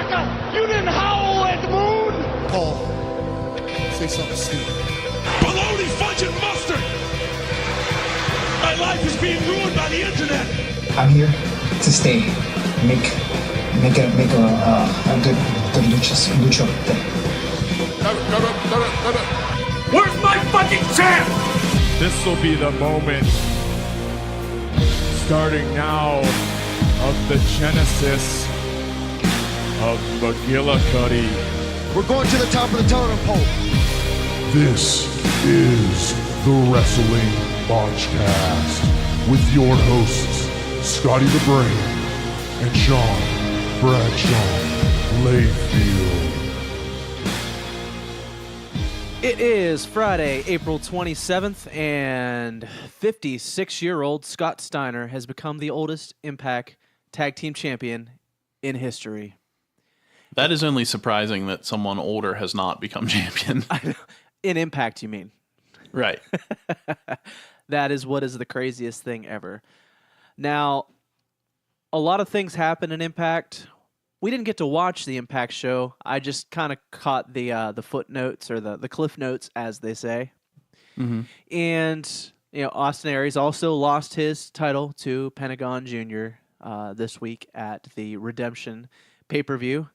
motherfucker! You didn't howl at the moon! Paul, say something stupid. Bologna, fudge, and mustard! My life is being ruined by the internet! I'm here to stay. Make a good lucha thing. Where's my fucking champ? This will be the moment, starting now, of the genesis of McGillicuddy. We're going to the top of the totem pole. This is the Wrestling Botchcast with your hosts, Scotty the Brain and Sean Bradshaw Layfield. It is Friday, April 27th, and 56-year-old Scott Steiner has become the oldest Impact Tag Team Champion in history. That is only surprising that someone older has not become champion. In Impact, you mean? Right. That is what is the craziest thing ever. Now, a lot of things happen in Impact. We didn't get to watch the Impact show. I just kind of caught the footnotes or the cliff notes, as they say. Mm-hmm. And Austin Aries also lost his title to Pentagon Jr. This week at the Redemption pay-per-view.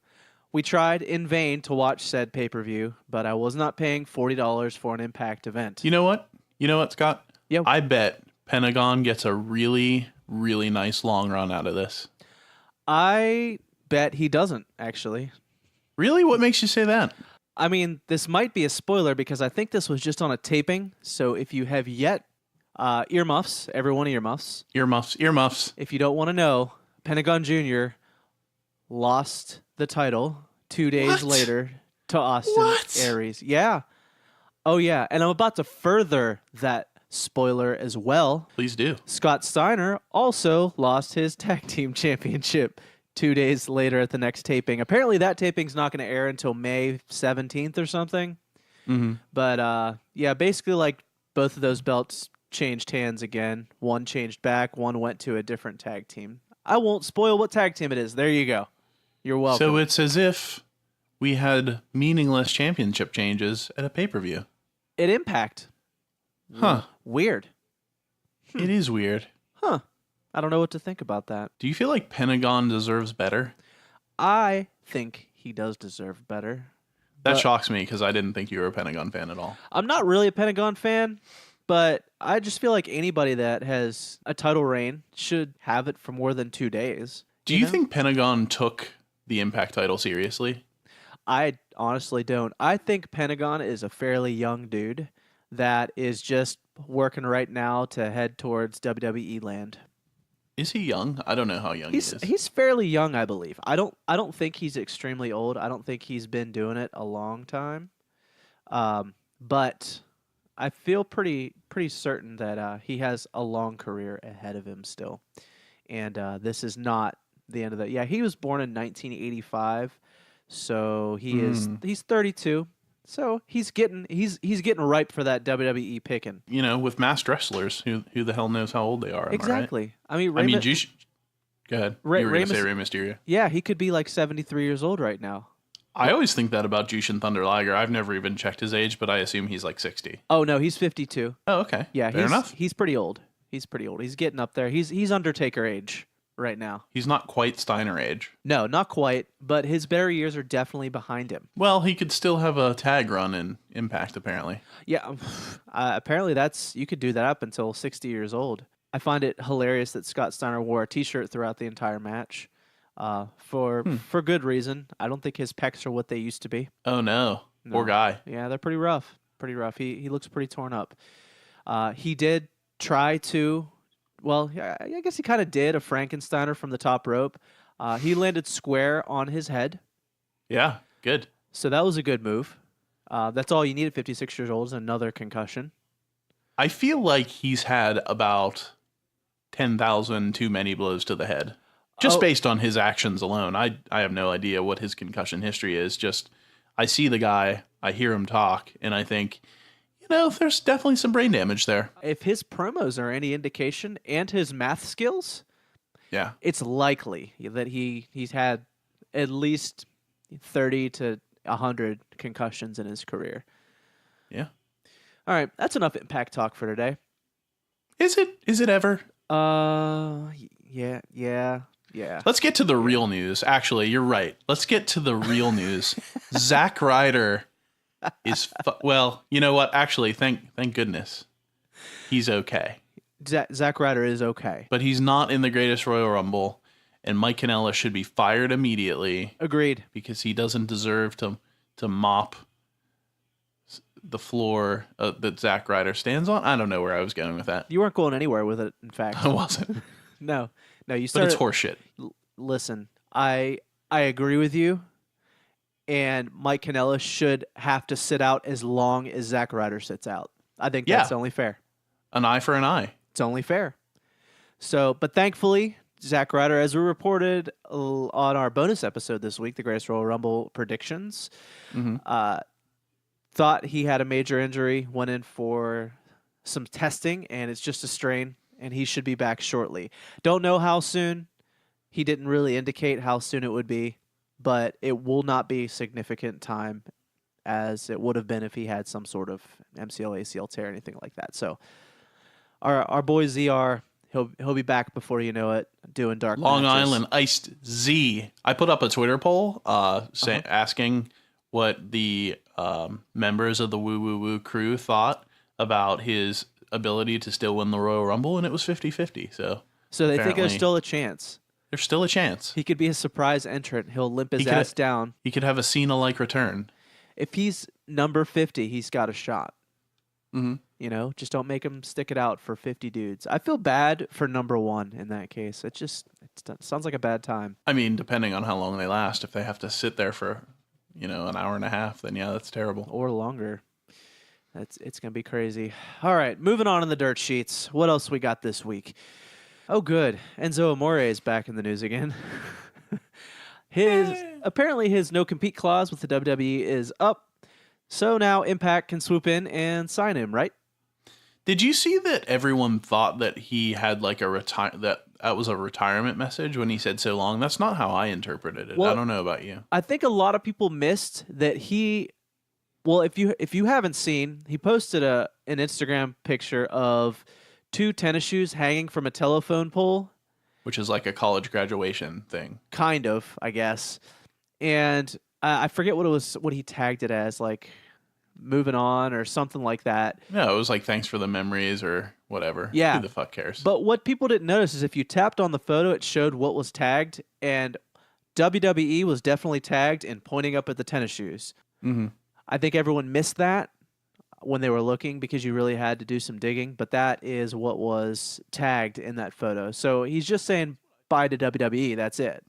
We tried in vain to watch said pay-per-view, but I was not paying $40 for an Impact event. You know what? Scott? Yeah. I bet Pentagon gets a really, really nice long run out of this. I bet he doesn't, actually. Really? What makes you say that? I mean, this might be a spoiler because I think this was just on a taping. So if you have yet, earmuffs, everyone earmuffs. Earmuffs. If you don't want to know, Pentagon Jr. lost the title 2 days later to Austin Aries. Yeah. Oh, yeah. And I'm about to further that spoiler as well. Please do. Scott Steiner also lost his tag team championship 2 days later at the next taping. Apparently that taping's not going to air until May 17th or something. Mm-hmm. But yeah, basically like both of those belts changed hands again. One changed back. One went to a different tag team. I won't spoil what tag team it is. There you go. You're welcome. So it's as if we had meaningless championship changes at a pay-per-view. At Impact. Huh. Weird. It is weird. Huh. I don't know what to think about that. Do you feel like Pentagon deserves better? I think he does deserve better. That shocks me because I didn't think you were a Pentagon fan at all. I'm not really a Pentagon fan, but I just feel like anybody that has a title reign should have it for more than 2 days. Do you think Pentagon took the Impact title seriously? I honestly don't. I think Pentagon is a fairly young dude that is just working right now to head towards WWE land. Is he young? I don't know how young he is. He's fairly young, I believe. I don't think he's extremely old. I don't think he's been doing it a long time. But I feel pretty certain that he has a long career ahead of him still. And this is not the end of that. Yeah, he was born in 1985, so he's 32. So he's getting ripe for that WWE picking. With masked wrestlers, who the hell knows how old they are? Exactly. Right? Go ahead. You were going to say Rey Mysterio. Yeah, he could be like 73 years old right now. I always think that about Jushin Thunder Liger. I've never even checked his age, but I assume he's like 60. Oh no, he's 52. Oh, okay. Yeah, fair enough. He's pretty old. He's getting up there. He's Undertaker age right now. He's not quite Steiner age. No, not quite, but his better years are definitely behind him. Well, he could still have a tag run in Impact, apparently. Yeah, apparently you could do that up until 60 years old. I find it hilarious that Scott Steiner wore a t-shirt throughout the entire match. For good reason. I don't think his pecs are what they used to be. Oh no. Poor guy. Yeah, they're pretty rough. He looks pretty torn up. He did try to, well, I guess he kind of did a Frankensteiner from the top rope. He landed square on his head. Yeah, good. So that was a good move. That's all you need at 56 years old is another concussion. I feel like he's had about 10,000 too many blows to the head. Just based on his actions alone. I have no idea what his concussion history is. Just, I see the guy, I hear him talk, and I think, there's definitely some brain damage there. If his promos are any indication and his math skills, yeah, it's likely that he's had at least 30 to 100 concussions in his career. Yeah. All right, that's enough Impact talk for today. Is it? Is it ever? Yeah. Let's get to the real news. Actually, you're right. Let's get to the real news. Zack Ryder is well. You know what? Actually, thank goodness, he's okay. Zack Ryder is okay, but he's not in the Greatest Royal Rumble, and Mike Kanellis should be fired immediately. Agreed. Because he doesn't deserve to mop the floor that Zack Ryder stands on. I don't know where I was going with that. You weren't going anywhere with it, in fact. I wasn't. No, you started. But it's horseshit. Listen, I agree with you, and Mike Kanellis should have to sit out as long as Zack Ryder sits out. I think that's only fair. An eye for an eye. It's only fair. So, but thankfully, Zack Ryder, as we reported on our bonus episode this week, the Greatest Royal Rumble predictions, thought he had a major injury, went in for some testing, and it's just a strain, and he should be back shortly. Don't know how soon. He didn't really indicate how soon it would be, but it will not be significant time as it would have been if he had some sort of MCL, ACL tear, anything like that. So our boy ZR, he'll be back before you know it, doing dark Long matches. Island Iced Z. I put up a Twitter poll asking what the members of the Woo Woo Woo crew thought about his ability to still win the Royal Rumble, and it was 50-50. So they think there's still a chance. There's still a chance. He could be a surprise entrant. He'll limp his ass down. He could have a Cena-like return. If he's number 50, he's got a shot. Mm-hmm. You know, just don't make him stick it out for 50 dudes. I feel bad for number 1 in that case. It sounds like a bad time. I mean, depending on how long they last, if they have to sit there for, an hour and a half, then yeah, that's terrible. Or longer. It's going to be crazy. All right, moving on in the dirt sheets. What else we got this week? Oh, good. Enzo Amore is back in the news again. Apparently his no-compete clause with the WWE is up, so now Impact can swoop in and sign him, right? Did you see that everyone thought that he had like that was a retirement message when he said so long? That's not how I interpreted it. Well, I don't know about you. I think a lot of people missed that he. Well, if you haven't seen, he posted an Instagram picture of 2 tennis shoes hanging from a telephone pole, which is like a college graduation thing. Kind of, I guess. And I forget what he tagged it as, like moving on or something like that. No, it was like thanks for the memories or whatever. Yeah. Who the fuck cares? But what people didn't notice is if you tapped on the photo, it showed what was tagged, and WWE was definitely tagged and pointing up at the tennis shoes. Mm-hmm. I think everyone missed that when they were looking because you really had to do some digging, but that is what was tagged in that photo. So he's just saying bye to WWE. That's it.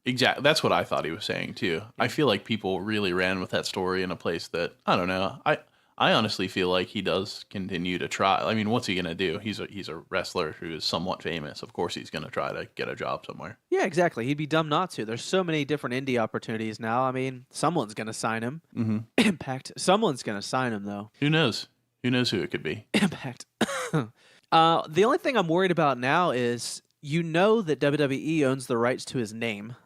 Exactly. That's what I thought he was saying too. I feel like people really ran with that story in a place that, I don't know. I honestly feel like he does continue to try. I mean, what's he going to do? He's a wrestler who is somewhat famous. Of course he's going to try to get a job somewhere. Yeah, exactly. He'd be dumb not to. There's so many different indie opportunities now. I mean, someone's going to sign him. Mm-hmm. Impact. Someone's going to sign him, though. Who knows? Who knows who it could be? Impact. The only thing I'm worried about now is that WWE owns the rights to his name.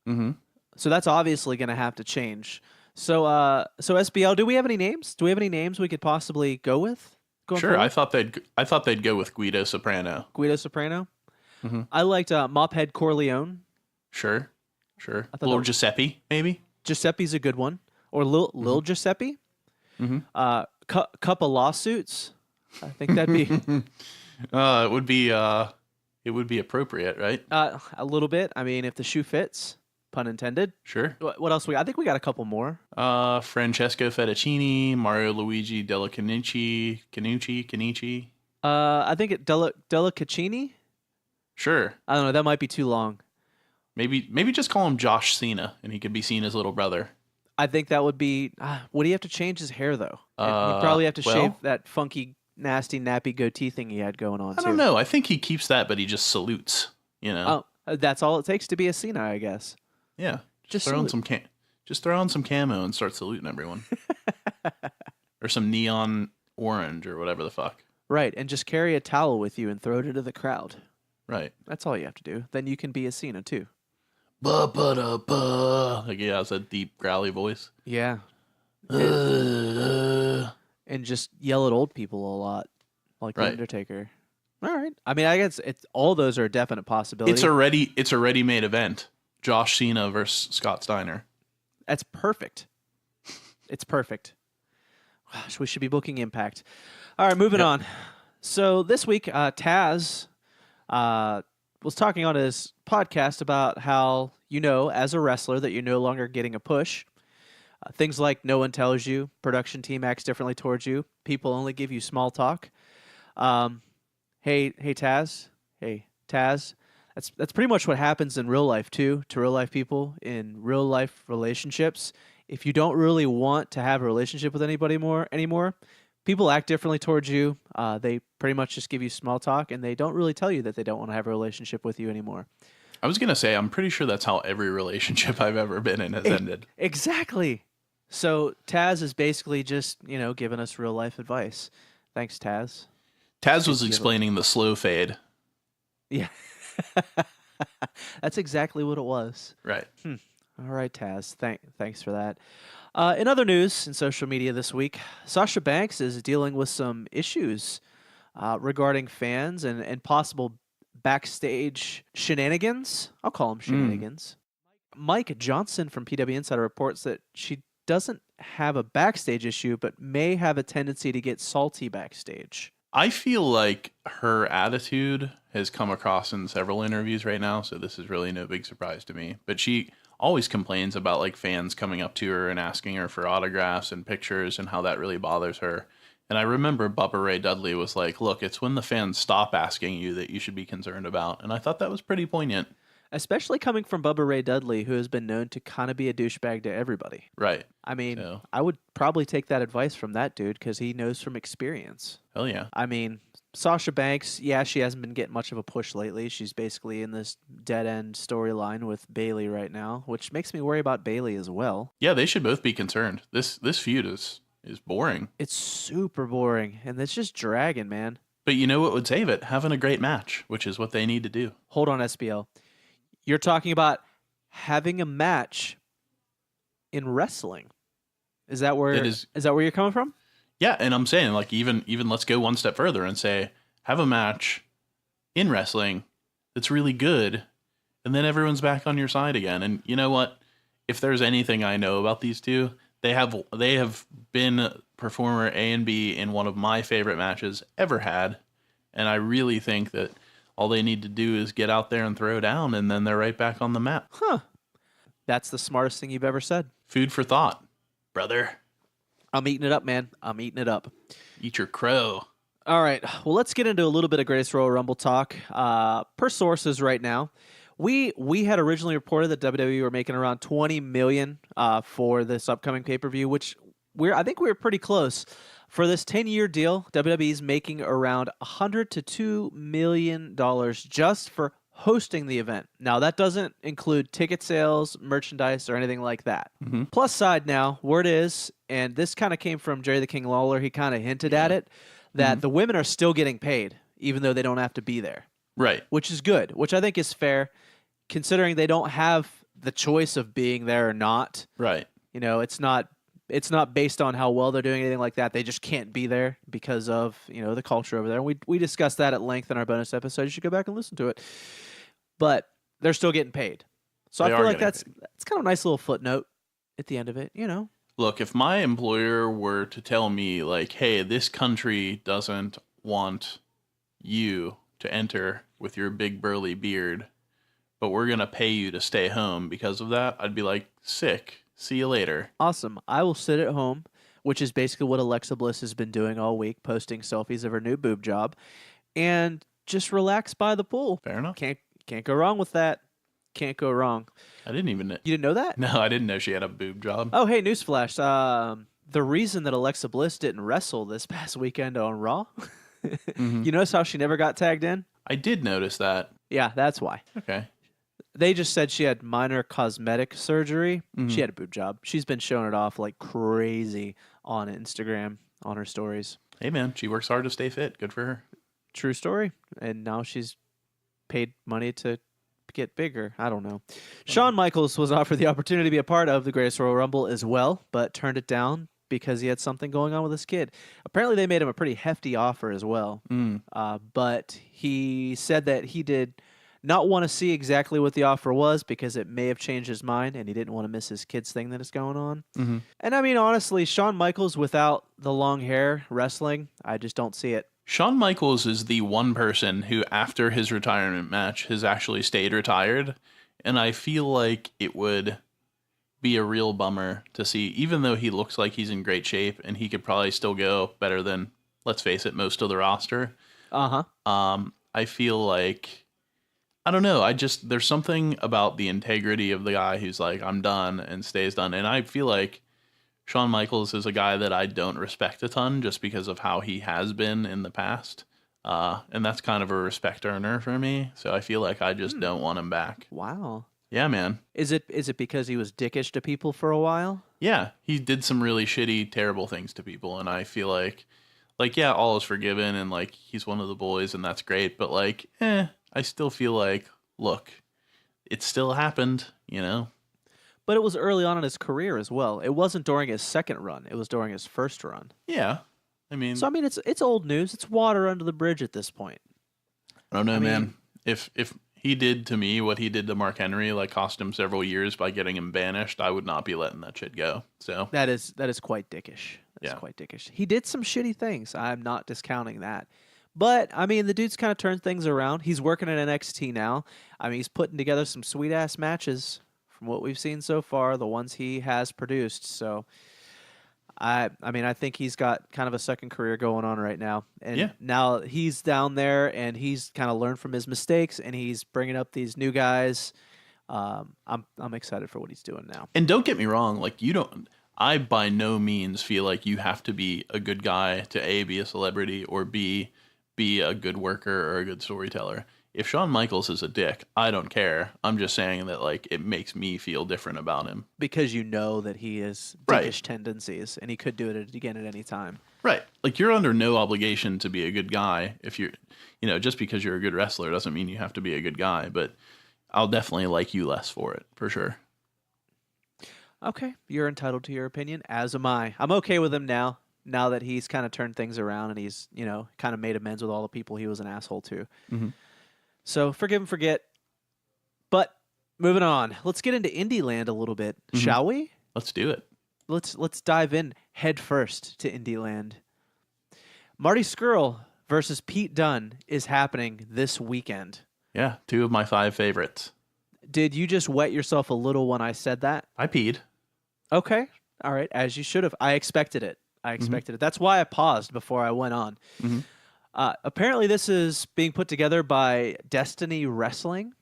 Mm-hmm. So that's obviously going to have to change. So SBL, do we have any names? Do we have any names we could possibly go with? Sure. Forward? I thought they'd go with Guido Soprano. Guido Soprano. Mm-hmm. I liked Mophead Corleone. Sure. Little Giuseppe, maybe. Giuseppe's a good one, or Lil Giuseppe. Mm-hmm. Cup of lawsuits. I think that'd be. It would be appropriate, right? A little bit. I mean, if the shoe fits, pun intended. Sure. What else we got? I think we got a couple more. Francesco Fettuccini, Mario Luigi Della Canucci. I think Della Caccini. Sure. I don't know. That might be too long. Maybe just call him Josh Cena, and he could be Cena's little brother. I think that would be. Would he have to change his hair though? He'd probably have to shave that funky, nasty, nappy goatee thing he had going on. I don't know. I think he keeps that, but he just salutes. Oh, that's all it takes to be a Cena, I guess. Yeah, just throw on some camo and start saluting everyone, or some neon orange or whatever the fuck. Right, and just carry a towel with you and throw it into the crowd. Right. That's all you have to do. Then you can be a Cena too. Ba-ba-da-ba. Like, yeah, it's a deep, growly voice. Yeah. And just yell at old people a lot, like The Undertaker. All right. I mean, I guess all those are a definite possibility. It's a ready-made event. Josh Cena versus Scott Steiner. That's perfect. It's perfect. Gosh, we should be booking Impact. All right, moving on. So this week, Taz was talking on his podcast about how, as a wrestler, that you're no longer getting a push. Things like no one tells you, production team acts differently towards you, people only give you small talk. Hey Taz. That's pretty much what happens in real life too, to real life people in real life relationships. If you don't really want to have a relationship with anybody anymore, people act differently towards you. They pretty much just give you small talk, and they don't really tell you that they don't want to have a relationship with you anymore. I was going to say, I'm pretty sure that's how every relationship I've ever been in has ended. Exactly. So Taz is basically just, giving us real life advice. Thanks, Taz. Taz was explaining the slow fade. Yeah. That's exactly what it was. Right. All right, Taz. Thanks for that. In other news in social media this week, Sasha Banks is dealing with some issues regarding fans and possible backstage shenanigans. I'll call them shenanigans. Mike Johnson from PW Insider reports that she doesn't have a backstage issue, but may have a tendency to get salty backstage. I feel like her attitude has come across in several interviews right now, so this is really no big surprise to me. But she always complains about like fans coming up to her and asking her for autographs and pictures and how that really bothers her. And I remember Bubba Ray Dudley was like, look, it's when the fans stop asking you that you should be concerned about. And I thought that was pretty poignant. Especially coming from Bubba Ray Dudley, who has been known to kind of be a douchebag to everybody. Right. I mean, I would probably take that advice from that dude because he knows from experience. Hell yeah. I mean, Sasha Banks, she hasn't been getting much of a push lately. She's basically in this dead-end storyline with Bayley right now, which makes me worry about Bayley as well. Yeah, they should both be concerned. This feud is boring. It's super boring, and it's just dragging, man. But you know what would save it? Having a great match, which is what they need to do. Hold on, SBL. You're talking about having a match in wrestling. Is that where you're coming from? Yeah, and I'm saying like even let's go one step further and say have a match in wrestling that's really good, and then everyone's back on your side again. And you know what? If there's anything I know about these two, they have been performer A and B in one of my favorite matches ever had, and I really think that all they need to do is get out there and throw down, and then they're right back on the map. Huh. That's the smartest thing you've ever said. Food for thought, brother. I'm eating it up, man. I'm eating it up. Eat your crow. All right. Well, let's get into a little bit of Greatest Royal Rumble talk. Per sources right now, we had originally reported that WWE were making around $20 million for this upcoming pay-per-view, which I think we were pretty close. For this 10-year deal, WWE is making around $100 to $2 million just for hosting the event. Now, that doesn't include ticket sales, merchandise, or anything like that. Mm-hmm. Plus side now, word is, and this kind of came from Jerry the King Lawler, he kind of hinted at it, that the women are still getting paid, even though they don't have to be there. Right. Which is good, which I think is fair, considering they don't have the choice of being there or not. Right. It's not based on how well they're doing, anything like that. They just can't be there because of, the culture over there. And we discussed that at length in our bonus episode. You should go back and listen to it. But they're still getting paid. So I feel like that's kind of a nice little footnote at the end of it, Look, if my employer were to tell me, like, hey, this country doesn't want you to enter with your big burly beard, but we're going to pay you to stay home because of that, I'd be like, sick. See you later. Awesome. I will sit at home, which is basically what Alexa Bliss has been doing all week, posting selfies of her new boob job, and just relax by the pool. Fair enough. Can't go wrong with that. Can't go wrong. I didn't even know. You didn't know that? No, I didn't know she had a boob job. Oh, hey, newsflash. The reason that Alexa Bliss didn't wrestle this past weekend on Raw, you notice how she never got tagged in? I did notice that. Yeah, that's why. Okay. They just said she had minor cosmetic surgery. She had a boob job. She's been showing it off like crazy on Instagram, on her stories. Hey, man, she works hard to stay fit. Good for her. True story. And now she's paid money to get bigger. I don't know. Shawn Michaels was offered the opportunity to be a part of the Greatest Royal Rumble as well, but turned it down because he had something going on with his kid. Apparently, they made him a pretty hefty offer as well. But he said that he did not want to see exactly what the offer was because it may have changed his mind, and he didn't want to miss his kid's thing that is going on. And I mean, honestly, Shawn Michaels without the long hair wrestling, I just don't see it. Shawn Michaels is the one person who, after his retirement match, has actually stayed retired. And I feel like it would be a real bummer to see, even though he looks like he's in great shape and he could probably still go better than, let's face it, most of the roster. I feel like, I don't know, there's something about the integrity of the guy who's like, I'm done, and stays done. And I feel like Shawn Michaels is a guy that I don't respect a ton just because of how he has been in the past. And that's kind of a respect earner for me. So I feel like I just don't want him back. Wow. Yeah, man. Is it because he was dickish to people for a while? Yeah, he did some really shitty, terrible things to people. And I feel like, yeah, all is forgiven. And like, he's one of the boys and that's great. But like, I still feel like, look, it still happened, you know? But it was early on in his career as well. It wasn't during his second run. It was during his first run. Yeah. I mean, it's old news. It's water under the bridge at this point. I don't know, man. If he did to me what he did to Mark Henry, like cost him several years by getting him banished, I would not be letting that shit go. So that is quite dickish. That's quite dickish. He did some shitty things. I'm not discounting that. But, I mean, the dude's kind of turned things around. He's working at NXT now. I mean, he's putting together some sweet-ass matches from what we've seen so far, the ones he has produced. So, I mean, I think he's got kind of a second career going on right now. And now he's down there, and he's kind of learned from his mistakes, and he's bringing up these new guys. I'm excited for what he's doing now. And don't get me wrong, like, I by no means feel like you have to be a good guy to A, be a celebrity, or B, be a good worker or a good storyteller. If Shawn Michaels is a dick, I don't care. I'm just saying that, like, it makes me feel different about him. Because you know that he has dickish tendencies, and he could do it again at any time. Right. Like, you're under no obligation to be a good guy. If you're, just because you're a good wrestler doesn't mean you have to be a good guy. But I'll definitely like you less for it, for sure. Okay. You're entitled to your opinion, as am I. I'm okay with him now that he's kind of turned things around and he's, kind of made amends with all the people he was an asshole to. So forgive and forget. But moving on, let's get into Indie Land a little bit, shall we? Let's do it. Let's dive in head first to Indie Land. Marty Scurll versus Pete Dunne is happening this weekend. Yeah, 2 of my 5 favorites. Did you just wet yourself a little when I said that? I peed. Okay. All right. As you should have. I expected it. That's why I paused before I went on. Apparently, this is being put together by Destiny Wrestling.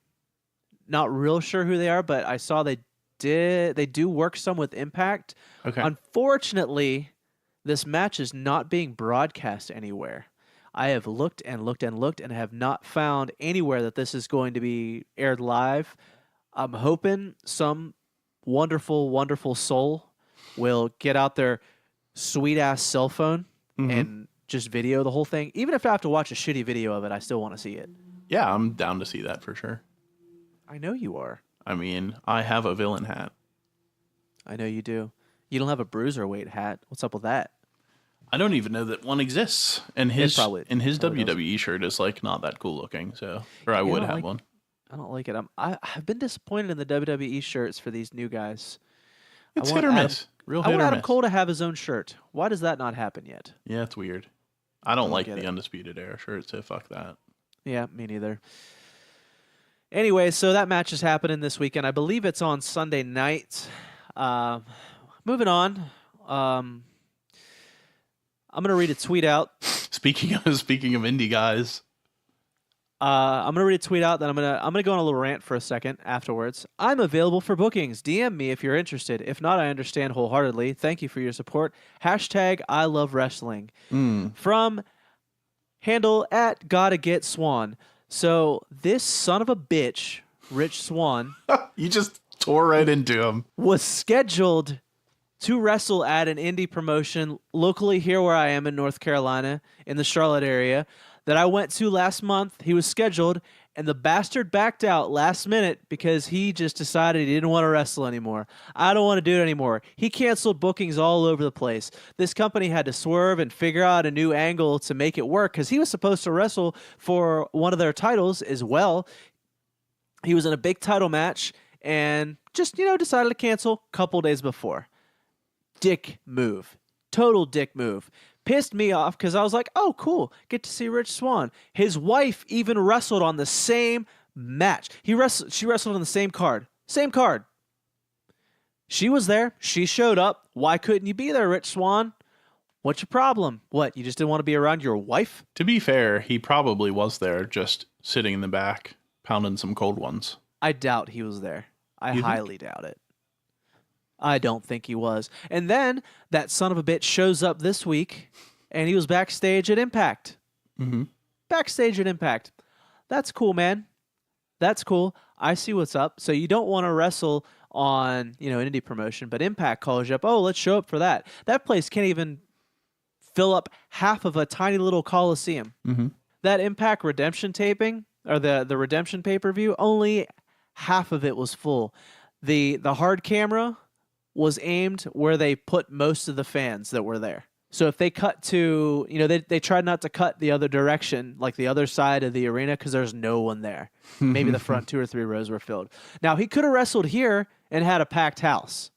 Not real sure who they are, but I saw they do work some with Impact. Okay. Unfortunately, this match is not being broadcast anywhere. I have looked and looked and looked and have not found anywhere that this is going to be aired live. I'm hoping some wonderful, wonderful soul will get out their sweet-ass cell phone and just video the whole thing. Even if I have to watch a shitty video of it, I still want to see it. Yeah, I'm down to see that for sure. I know you are. I mean, I have a villain hat. I know you do. You don't have a bruiserweight hat. What's up with that? I don't even know that one exists. And his WWE shirt is like not that cool looking, so I would have one. I don't like it. I've been disappointed in the WWE shirts for these new guys. It's hit or miss. Real hit or miss. I want Adam Cole to have his own shirt. Why does that not happen yet? Yeah, it's weird. I don't like the Undisputed Era shirt, so fuck that. Yeah, me neither. Anyway, so that match is happening this weekend. I believe it's on Sunday night. Moving on. I'm gonna read a tweet out. Speaking of indie guys, I'm gonna read a tweet out. Then I'm gonna go on a little rant for a second afterwards. I'm available for bookings. DM me if you're interested. If not, I understand wholeheartedly. Thank you for your support. # I love wrestling from handle at gotta get Swann. So this son of a bitch, Rich Swann, you just tore right into him. Was scheduled to wrestle at an indie promotion locally here where I am in North Carolina, in the Charlotte area, that I went to last month. He was scheduled, And the bastard backed out last minute because he just decided he didn't want to wrestle anymore. I don't want to do it anymore. He canceled bookings all over the place. This company had to swerve and figure out a new angle to make it work because he was supposed to wrestle for one of their titles as well. He was in a big title match and just, decided to cancel a couple days before. Dick move. Total dick move. Pissed me off because I was like, oh, cool. Get to see Rich Swann. His wife even wrestled on the same match. She wrestled on the same card. Same card. She was there. She showed up. Why couldn't you be there, Rich Swann? What's your problem? What, you just didn't want to be around your wife? To be fair, he probably was there, just sitting in the back, pounding some cold ones. I doubt he was there. I highly doubt it. I don't think he was. And then that son of a bitch shows up this week, and he was backstage at Impact. Mm-hmm. Backstage at Impact. That's cool, man. That's cool. I see what's up. So you don't want to wrestle on, an indie promotion, but Impact calls you up. Oh, let's show up for that. That place can't even fill up half of a tiny little Coliseum. Mm-hmm. That Impact Redemption taping, or the Redemption pay-per-view, only half of it was full. The hard camera was aimed where they put most of the fans that were there. So if they cut to, they tried not to cut the other direction, like the other side of the arena, because there's no one there. Maybe the front 2 or 3 rows were filled. Now, he could have wrestled here and had a packed house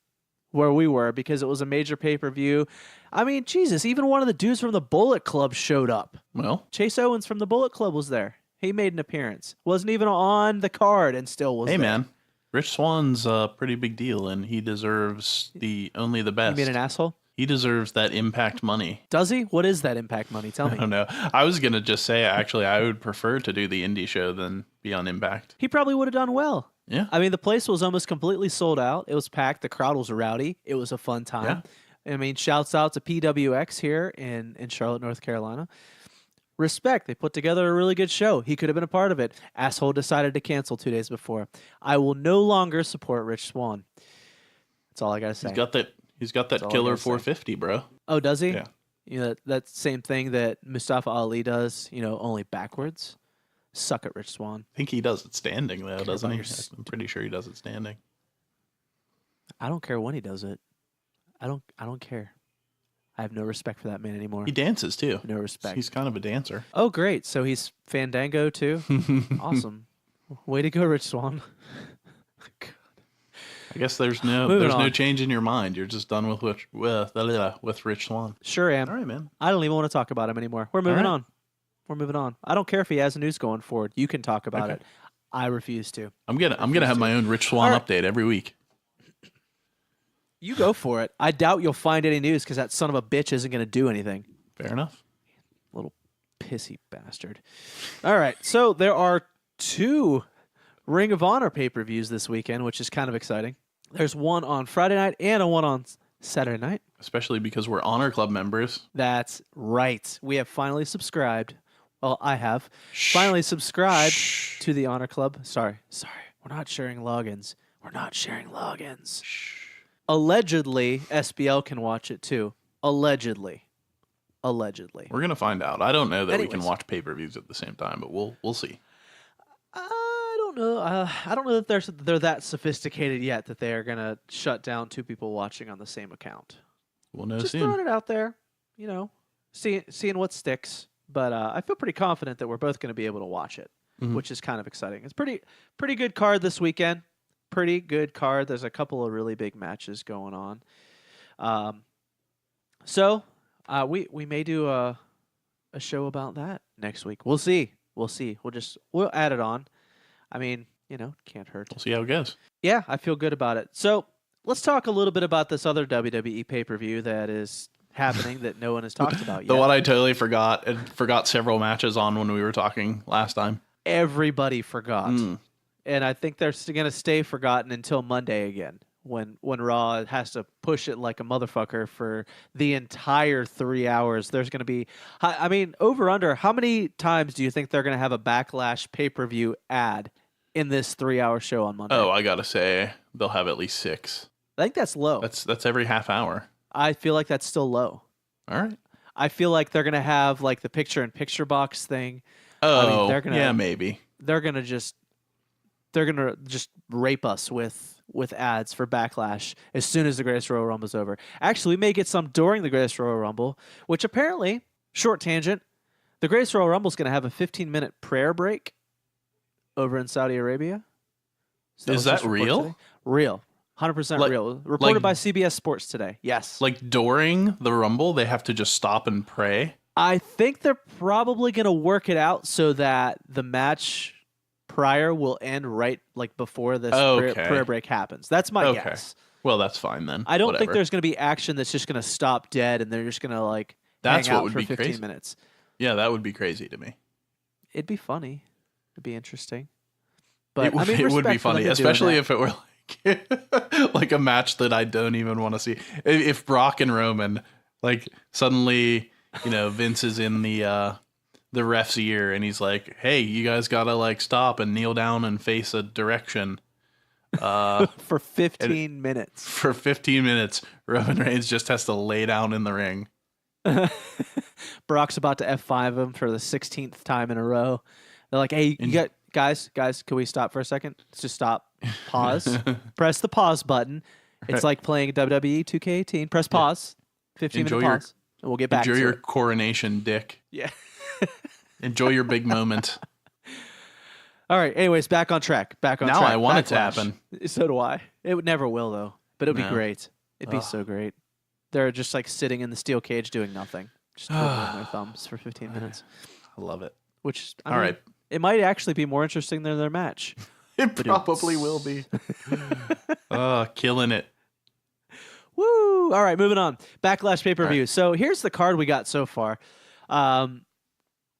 where we were because it was a major pay-per-view. I mean, Jesus, even one of the dudes from the Bullet Club showed up. Well, Chase Owens from the Bullet Club was there. He made an appearance. Wasn't even on the card and still was there. Hey, man. Rich Swann's a pretty big deal, and he deserves only the best. You mean an asshole? He deserves that Impact money. Does he? What is that Impact money? Tell me. I don't know. I was going to just say, actually, I would prefer to do the indie show than be on Impact. He probably would have done well. Yeah. I mean, the place was almost completely sold out. It was packed. The crowd was rowdy. It was a fun time. Yeah. I mean, shouts out to PWX here in Charlotte, North Carolina. Respect. They put together a really good show. He could have been a part of it. Asshole decided to cancel 2 days before. I will no longer support Rich Swann. That's all I got to say. He's got that killer 450, bro. Oh, does he? Yeah. That same thing that Mustafa Ali does, only backwards. Suck it, Rich Swann. I think he does it standing, though, doesn't he? I'm pretty sure he does it standing. I don't care when he does it. I don't care. I have no respect for that man anymore. He dances, too. No respect. He's kind of a dancer. Oh, great. So he's Fandango, too? Awesome. Way to go, Rich Swann. I guess there's no change in your mind. You're just done with Rich Swann. Sure am. All right, man. I don't even want to talk about him anymore. We're moving on. We're moving on. I don't care if he has news going forward. You can talk about it. I refuse to. I'm gonna have my own Rich Swann update every week. You go for it. I doubt you'll find any news because that son of a bitch isn't going to do anything. Fair enough. Little pissy bastard. All right. So there are 2 Ring of Honor pay-per-views this weekend, which is kind of exciting. There's one on Friday night and one on Saturday night. Especially because we're Honor Club members. That's right. We have finally subscribed. Well, I have finally subscribed to the Honor Club. Sorry. We're not sharing logins. Allegedly, SBL can watch it too. Allegedly. We're gonna find out. I don't know that we can watch pay-per-views at the same time, but we'll see. I don't know. I don't know that they're that sophisticated yet that they are gonna shut down 2 people watching on the same account. We'll know Just soon. throwing it out there, seeing what sticks. But I feel pretty confident that we're both going to be able to watch it, which is kind of exciting. It's pretty good card this weekend. Pretty good card. There's a couple of really big matches going on. So we may do a show about that next week. We'll see. We'll add it on. I mean, can't hurt. We'll see how it goes. Yeah, I feel good about it. So let's talk a little bit about this other WWE pay-per-view that is happening that no one has talked about yet. The one I totally forgot and forgot several matches on when we were talking last time. Everybody forgot. And I think they're going to stay forgotten until Monday again when Raw has to push it like a motherfucker for the entire 3 hours. There's going to be, I mean, over under, how many times do you think they're going to have a Backlash pay-per-view ad in this 3-hour show on Monday? Oh, I got to say, they'll have at least 6. I think that's low. That's every half hour. I feel like that's still low. All right. I feel like they're going to have like the picture-in-picture box thing. Oh, they're gonna, yeah, maybe. they're gonna just rape us with ads for Backlash as soon as the Greatest Royal Rumble is over. Actually, we may get some during the Greatest Royal Rumble, which apparently, short tangent, the Greatest Royal Rumble is going to have a 15-minute prayer break over in Saudi Arabia. So is that real? Today. Real. 100% real. Reported by CBS Sports today. Yes. Like during the Rumble, they have to just stop and pray? I think they're probably going to work it out so that the match prior will end right like before this prayer break happens. That's my guess. Well, that's fine then. I don't think there's going to be action that's just going to stop dead and they're just going to like hang out for 15 minutes. Yeah, that would be crazy to me. It'd be funny. It'd be interesting. But it would be funny, especially if it were like a match that I don't even want to see. If Brock and Roman, like suddenly, Vince is in the ref's ear and he's like, "Hey, you guys gotta like stop and kneel down and face a direction." For 15 minutes. For 15 minutes, Roman Reigns just has to lay down in the ring. Brock's about to F5 him for the 16th time in a row. They're like, "Hey, you got guys, can we stop for a second? Let's just stop. Pause. Press the pause button. It's like playing WWE 2K18. Press pause. 15-minute pause. And we'll get back to it. Enjoy your coronation, Dick. Yeah. Enjoy your big moment." All right. Anyways, back on track. Now I want it to happen. So do I. It never will, though. But it'd be great. It'd be so great. They're just like sitting in the steel cage doing nothing. Just twiddling their thumbs for 15 minutes. I love it. Which, All right. It might actually be more interesting than their match. It probably will be. Killing it. Woo! All right, moving on. Backlash pay-per-view. Right. So here's the card we got so far.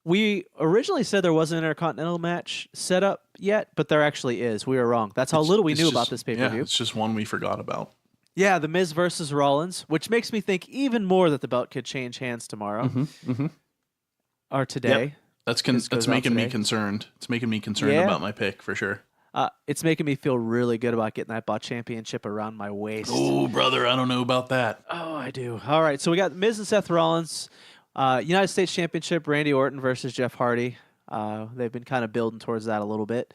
We originally said there wasn't an Intercontinental match set up yet, but there actually is. We were wrong. That's how little we knew about this pay-per-view. Yeah, it's just one we forgot about. Yeah, The Miz versus Rollins, which makes me think even more that the belt could change hands tomorrow. Or today. Yep. That's making me concerned. It's making me concerned about my pick for sure. It's making me feel really good about getting that Bot Championship around my waist. Oh, brother, I don't know about that. Oh, I do. All right, so we got Miz and Seth Rollins. United States Championship, Randy Orton versus Jeff Hardy. They've been kind of building towards that a little bit.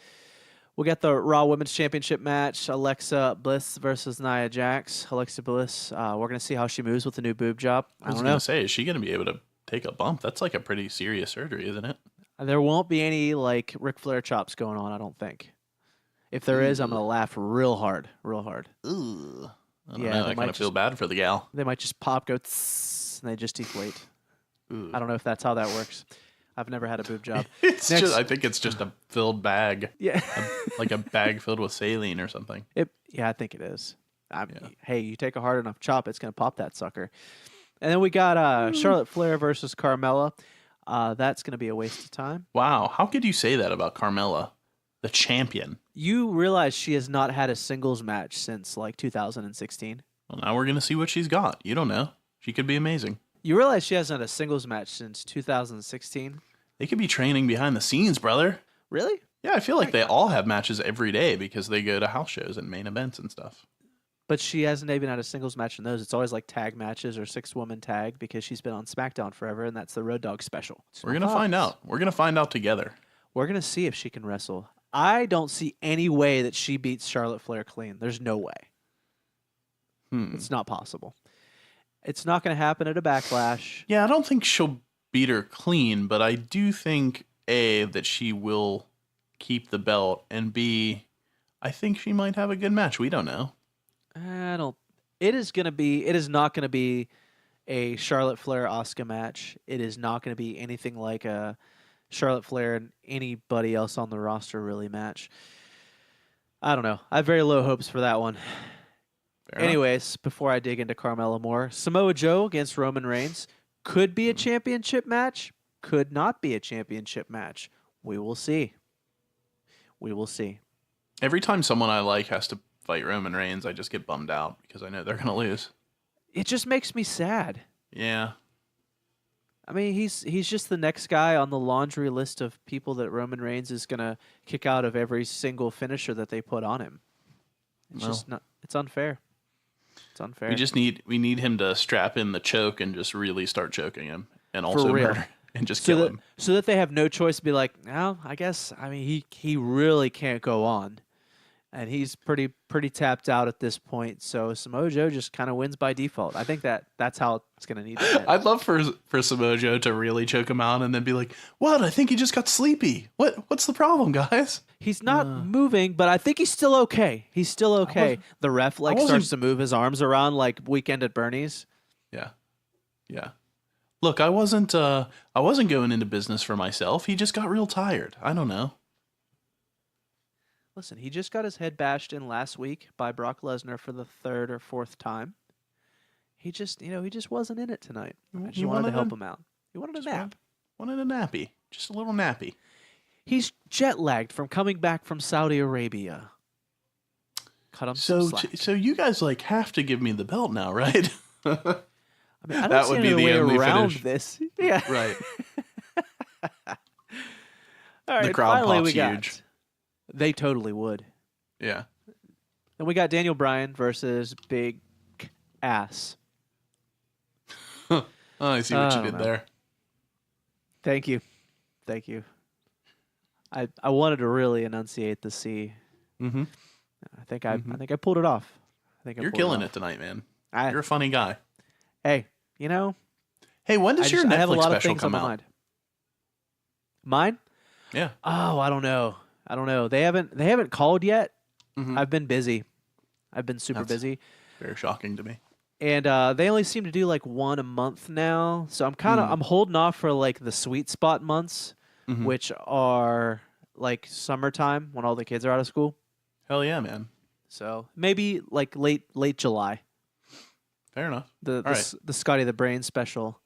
We got the Raw Women's Championship match, Alexa Bliss versus Nia Jax. Alexa Bliss, we're going to see how she moves with the new boob job. I was going to say, is she going to be able to take a bump? That's like a pretty serious surgery, isn't it? There won't be any like Ric Flair chops going on, I don't think. If there is, I'm going to laugh real hard. Real hard. Ooh. I don't know. I kind of feel bad for the gal. They might just pop, go tss, and they just deflate. Ooh. I don't know if that's how that works. I've never had a boob job. I think it's just a filled bag. Yeah. Like a bag filled with saline or something. I think it is. Hey, you take a hard enough chop, it's going to pop that sucker. And then we got Charlotte Flair versus Carmella. That's going to be a waste of time. Wow. How could you say that about Carmella, the champion? You realize she has not had a singles match since like 2016. Well, now we're going to see what she's got. You don't know. She could be amazing. You realize she hasn't had a singles match since 2016? They could be training behind the scenes, brother. Really? Yeah, I feel like they all have matches every day because they go to house shows and main events and stuff. But she hasn't even had a singles match in those. It's always like tag matches or 6-woman tag because she's been on Smackdown forever, and that's the Road Dogg special. We're going to find out. We're going to find out together. We're going to see if she can wrestle. I don't see any way that she beats Charlotte Flair clean. There's no way. It's not possible. It's not going to happen at a Backlash. Yeah, I don't think she'll beat her clean, but I do think, A, that she will keep the belt, and B, I think she might have a good match. We don't know. It is not going to be a Charlotte Flair Asuka match. It is not going to be anything like a Charlotte Flair and anybody else on the roster really match. I don't know. I have very low hopes for that one. Anyways, before I dig into Carmella more, Samoa Joe against Roman Reigns could be a championship match, could not be a championship match. We will see. We will see. Every time someone I like has to fight Roman Reigns, I just get bummed out because I know they're going to lose. It just makes me sad. Yeah. I mean, he's just the next guy on the laundry list of people that Roman Reigns is going to kick out of every single finisher that they put on him. It's just not. It's unfair. It's unfair. We need him to strap in the choke and just really start choking him, and also and just kill him. So that they have no choice to be like, no, I guess, I mean, he really can't go on. And he's pretty tapped out at this point. So Samoa Joe just kind of wins by default. I think that's how it's going to need to end. I'd love for Samoa Joe to really choke him out and then be like, what? I think he just got sleepy. What's the problem, guys? He's not moving, but I think he's still okay. He's still okay. The ref starts to move his arms around like Weekend at Bernie's. Yeah. Yeah. Look, I wasn't going into business for myself. He just got real tired. I don't know. Listen, he just got his head bashed in last week by Brock Lesnar for the third or fourth time. He just wasn't in it tonight. I just wanted to help him out. He wanted a nap. Wanted a nappy. Just a little nappy. He's jet lagged from coming back from Saudi Arabia. Cut him some slack. So you guys have to give me the belt now, right? I mean, I don't see any way around this. Yeah. Right. All right. The crowd finally pops we got. huge. They totally would. Yeah. Then we got Daniel Bryan versus Big Cass. Oh, I see what you did there. Thank you. I wanted to really enunciate the C. Mm-hmm. I think I pulled it off. You're killing it tonight, man. You're a funny guy. Hey, Hey, when does your Netflix I have a lot of special things come on my out? mind. Mine? Yeah. Oh, I don't know. They haven't called yet. Mm-hmm. I've been busy. I've been super busy. Very shocking to me. And they only seem to do one a month now. So I'm holding off for the sweet spot months, which are summertime when all the kids are out of school. Hell yeah, man. So maybe late July. Fair enough. The Scotty the Brain special.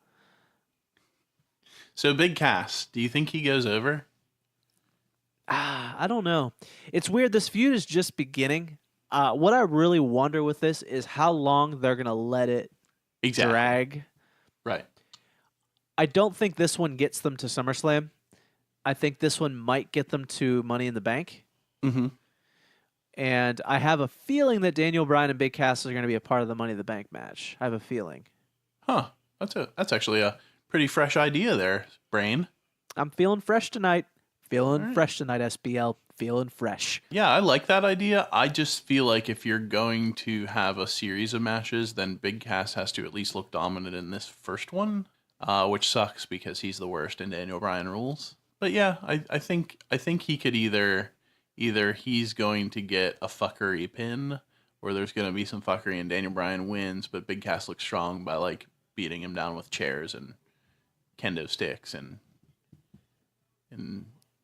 So Big Cass, do you think he goes over? I don't know. It's weird. This feud is just beginning. What I really wonder with this is how long they're going to let it drag. Right. I don't think this one gets them to SummerSlam. I think this one might get them to Money in the Bank. Mm-hmm. And I have a feeling that Daniel Bryan and Big Cass are going to be a part of the Money in the Bank match. I have a feeling. Huh. That's actually a pretty fresh idea there, Brain. I'm feeling fresh tonight. Fresh tonight, SBL. Feeling fresh. Yeah, I like that idea. I just feel like if you're going to have a series of matches, then Big Cass has to at least look dominant in this first one, which sucks because he's the worst in Daniel Bryan rules. But yeah, I think he could either he's going to get a fuckery pin, or there's going to be some fuckery and Daniel Bryan wins, but Big Cass looks strong by beating him down with chairs and kendo sticks and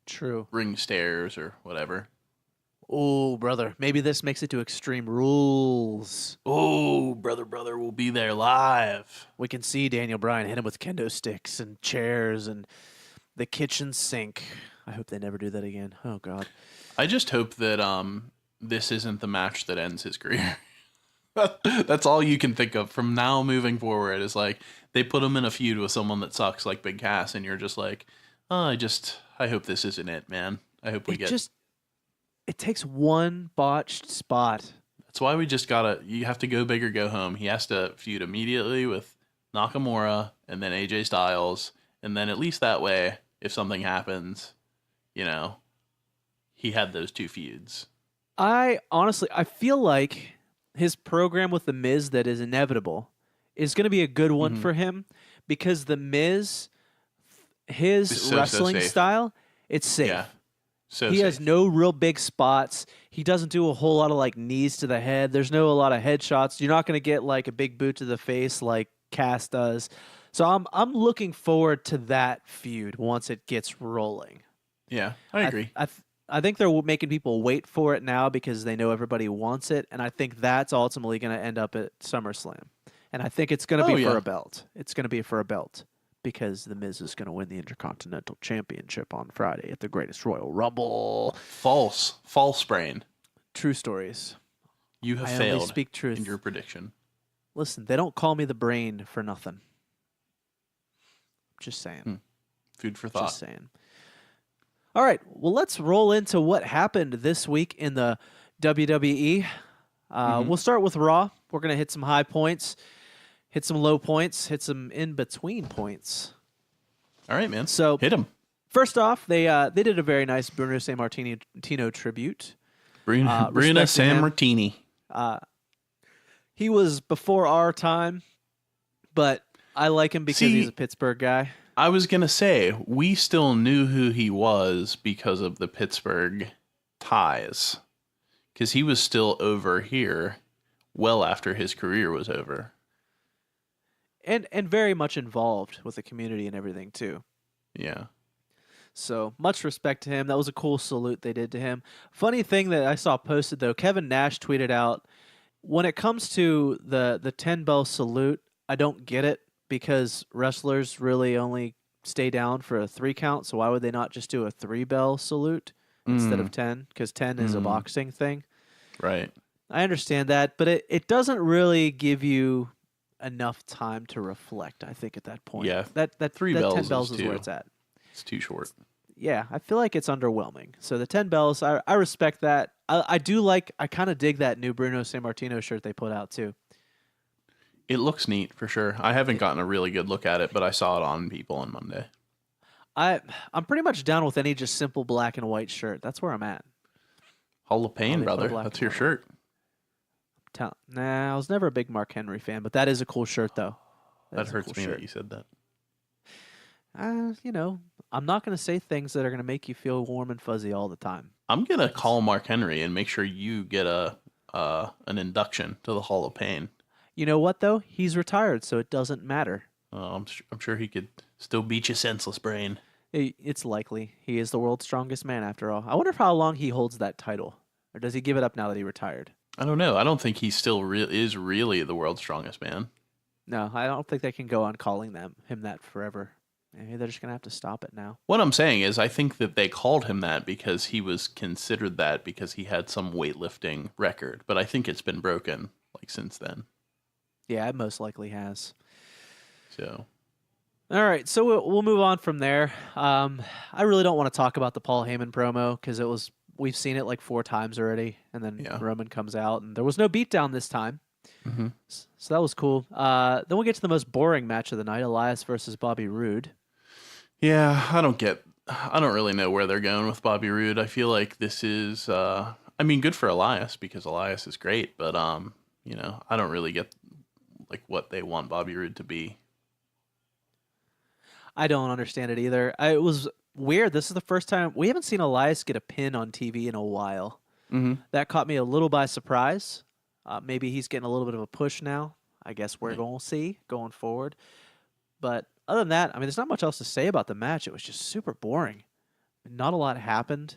True. ring stairs or whatever. Oh, brother. Maybe this makes it to Extreme Rules. Oh, brother, we'll be there live. We can see Daniel Bryan hit him with kendo sticks and chairs and the kitchen sink. I hope they never do that again. Oh, God. I just hope that this isn't the match that ends his career. That's all you can think of from now moving forward is they put him in a feud with someone that sucks like Big Cass, and you're just I hope this isn't it, man. I hope it takes one botched spot. That's why we just you have to go big or go home. He has to feud immediately with Nakamura and then AJ Styles. And then at least that way, if something happens, he had those two feuds. I feel like his program with The Miz that is inevitable is going to be a good one for him because The Miz, his wrestling style, it's safe. Yeah. He has no real big spots. He doesn't do a whole lot of knees to the head. There's a lot of headshots. You're not going to get a big boot to the face like Cass does. So I'm looking forward to that feud once it gets rolling. Yeah, I agree. I think they're making people wait for it now because they know everybody wants it, and I think that's ultimately going to end up at SummerSlam. And I think it's going to be for a belt. It's going to be for a belt. Because The Miz is going to win the Intercontinental Championship on Friday at the Greatest Royal Rumble. False Brain. True stories. You have failed only speak truth. In your prediction. Listen, they don't call me the Brain for nothing. Just saying. Food for thought. Just saying. All right, well, let's roll into what happened this week in the WWE. We'll start with Raw. We're going to hit some high points. Hit some low points, hit some in-between points. All right, man. So hit him. First off, they did a very nice Bruno Sammartino tribute. Bruno Sammartino. He was before our time, but I like him because he's a Pittsburgh guy. I was going to say, we still knew who he was because of the Pittsburgh ties. Because he was still over here well after his career was over. And very much involved with the community and everything, too. Yeah. So, much respect to him. That was a cool salute they did to him. Funny thing that I saw posted, though, Kevin Nash tweeted out, when it comes to the 10-bell salute, I don't get it because wrestlers really only stay down for a 3 count, so why would they not just do a 3-bell salute instead of 10? Because 10 is a boxing thing. Right. I understand that, but it doesn't really give you enough time to reflect, I think, at that point. Yeah. That 3 that bells 10 bells is too. where it's at. It's too short. Yeah, I feel like it's underwhelming. So the 10 bells, I respect that. I kind of dig that new Bruno Sammartino shirt they put out too. It looks neat for sure. I haven't gotten a really good look at it, but I saw it on people on Monday. I'm pretty much down with any just simple black and white shirt. That's where I'm at. Hall of Pain, brother. That's your shirt. Nah, I was never a big Mark Henry fan, but that is a cool shirt though. That hurts me that you said that. I'm not going to say things that are going to make you feel warm and fuzzy all the time. I'm going to call Mark Henry and make sure you get an induction to the Hall of Pain. You know what, though? He's retired, so it doesn't matter. I'm sure he could still beat you senseless, Brain. It's likely. He is the world's strongest man, after all. I wonder for how long he holds that title. Or does he give it up now that he retired? I don't know. I don't think he still is really the world's strongest man. No, I don't think they can go on calling him that forever. Maybe they're just going to have to stop it now. What I'm saying is I think that they called him that because he was considered that because he had some weightlifting record. But I think it's been broken since then. Yeah, it most likely has. So, all right, so we'll move on from there. I really don't want to talk about the Paul Heyman promo because we've seen it 4 times already, and then Roman comes out, and there was no beatdown this time. Mm-hmm. So that was cool. Then we'll get to the most boring match of the night: Elias versus Bobby Roode. Yeah, I don't really know where they're going with Bobby Roode. I feel like this is, good for Elias because Elias is great, but I don't really get what they want Bobby Roode to be. I don't understand it either. It was weird. This is the first time we haven't seen Elias get a pin on TV in a while. Mm-hmm. That caught me a little by surprise. Maybe he's getting a little bit of a push now. I guess we're going to see going forward. But other than that, there's not much else to say about the match. It was just super boring. Not a lot happened.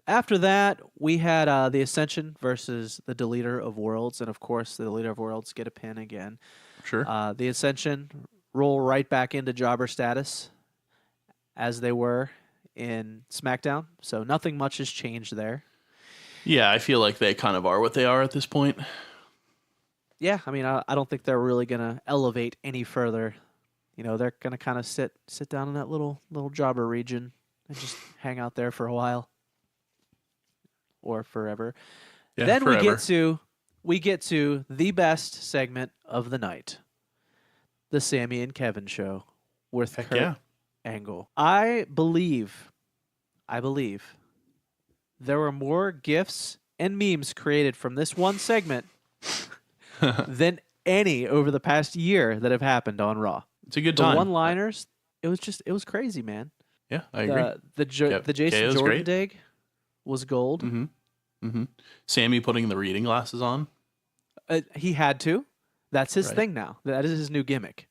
After that, we had the Ascension versus the Deleter of Worlds. And, of course, the Deleter of Worlds get a pin again. Sure. The Ascension roll right back into jobber status as they were in SmackDown. So nothing much has changed there. Yeah, I feel like they kind of are what they are at this point. Yeah, I don't think they're really going to elevate any further. They're going to kind of sit down in that little jobber region and just hang out there for a while. Or forever. Yeah, then forever. we get to the best segment of the night. The Sammy and Kevin show with Kurt Angle. I believe there were more GIFs and memes created from this one segment than any over the past year that have happened on Raw. It's a good time. The one-liners, it was crazy, man. Yeah, I agree. The Jason Jordan great. dig was gold. Mm-hmm. Mm-hmm. Sammy putting the reading glasses on. He had to. That's his thing now. That is his new gimmick.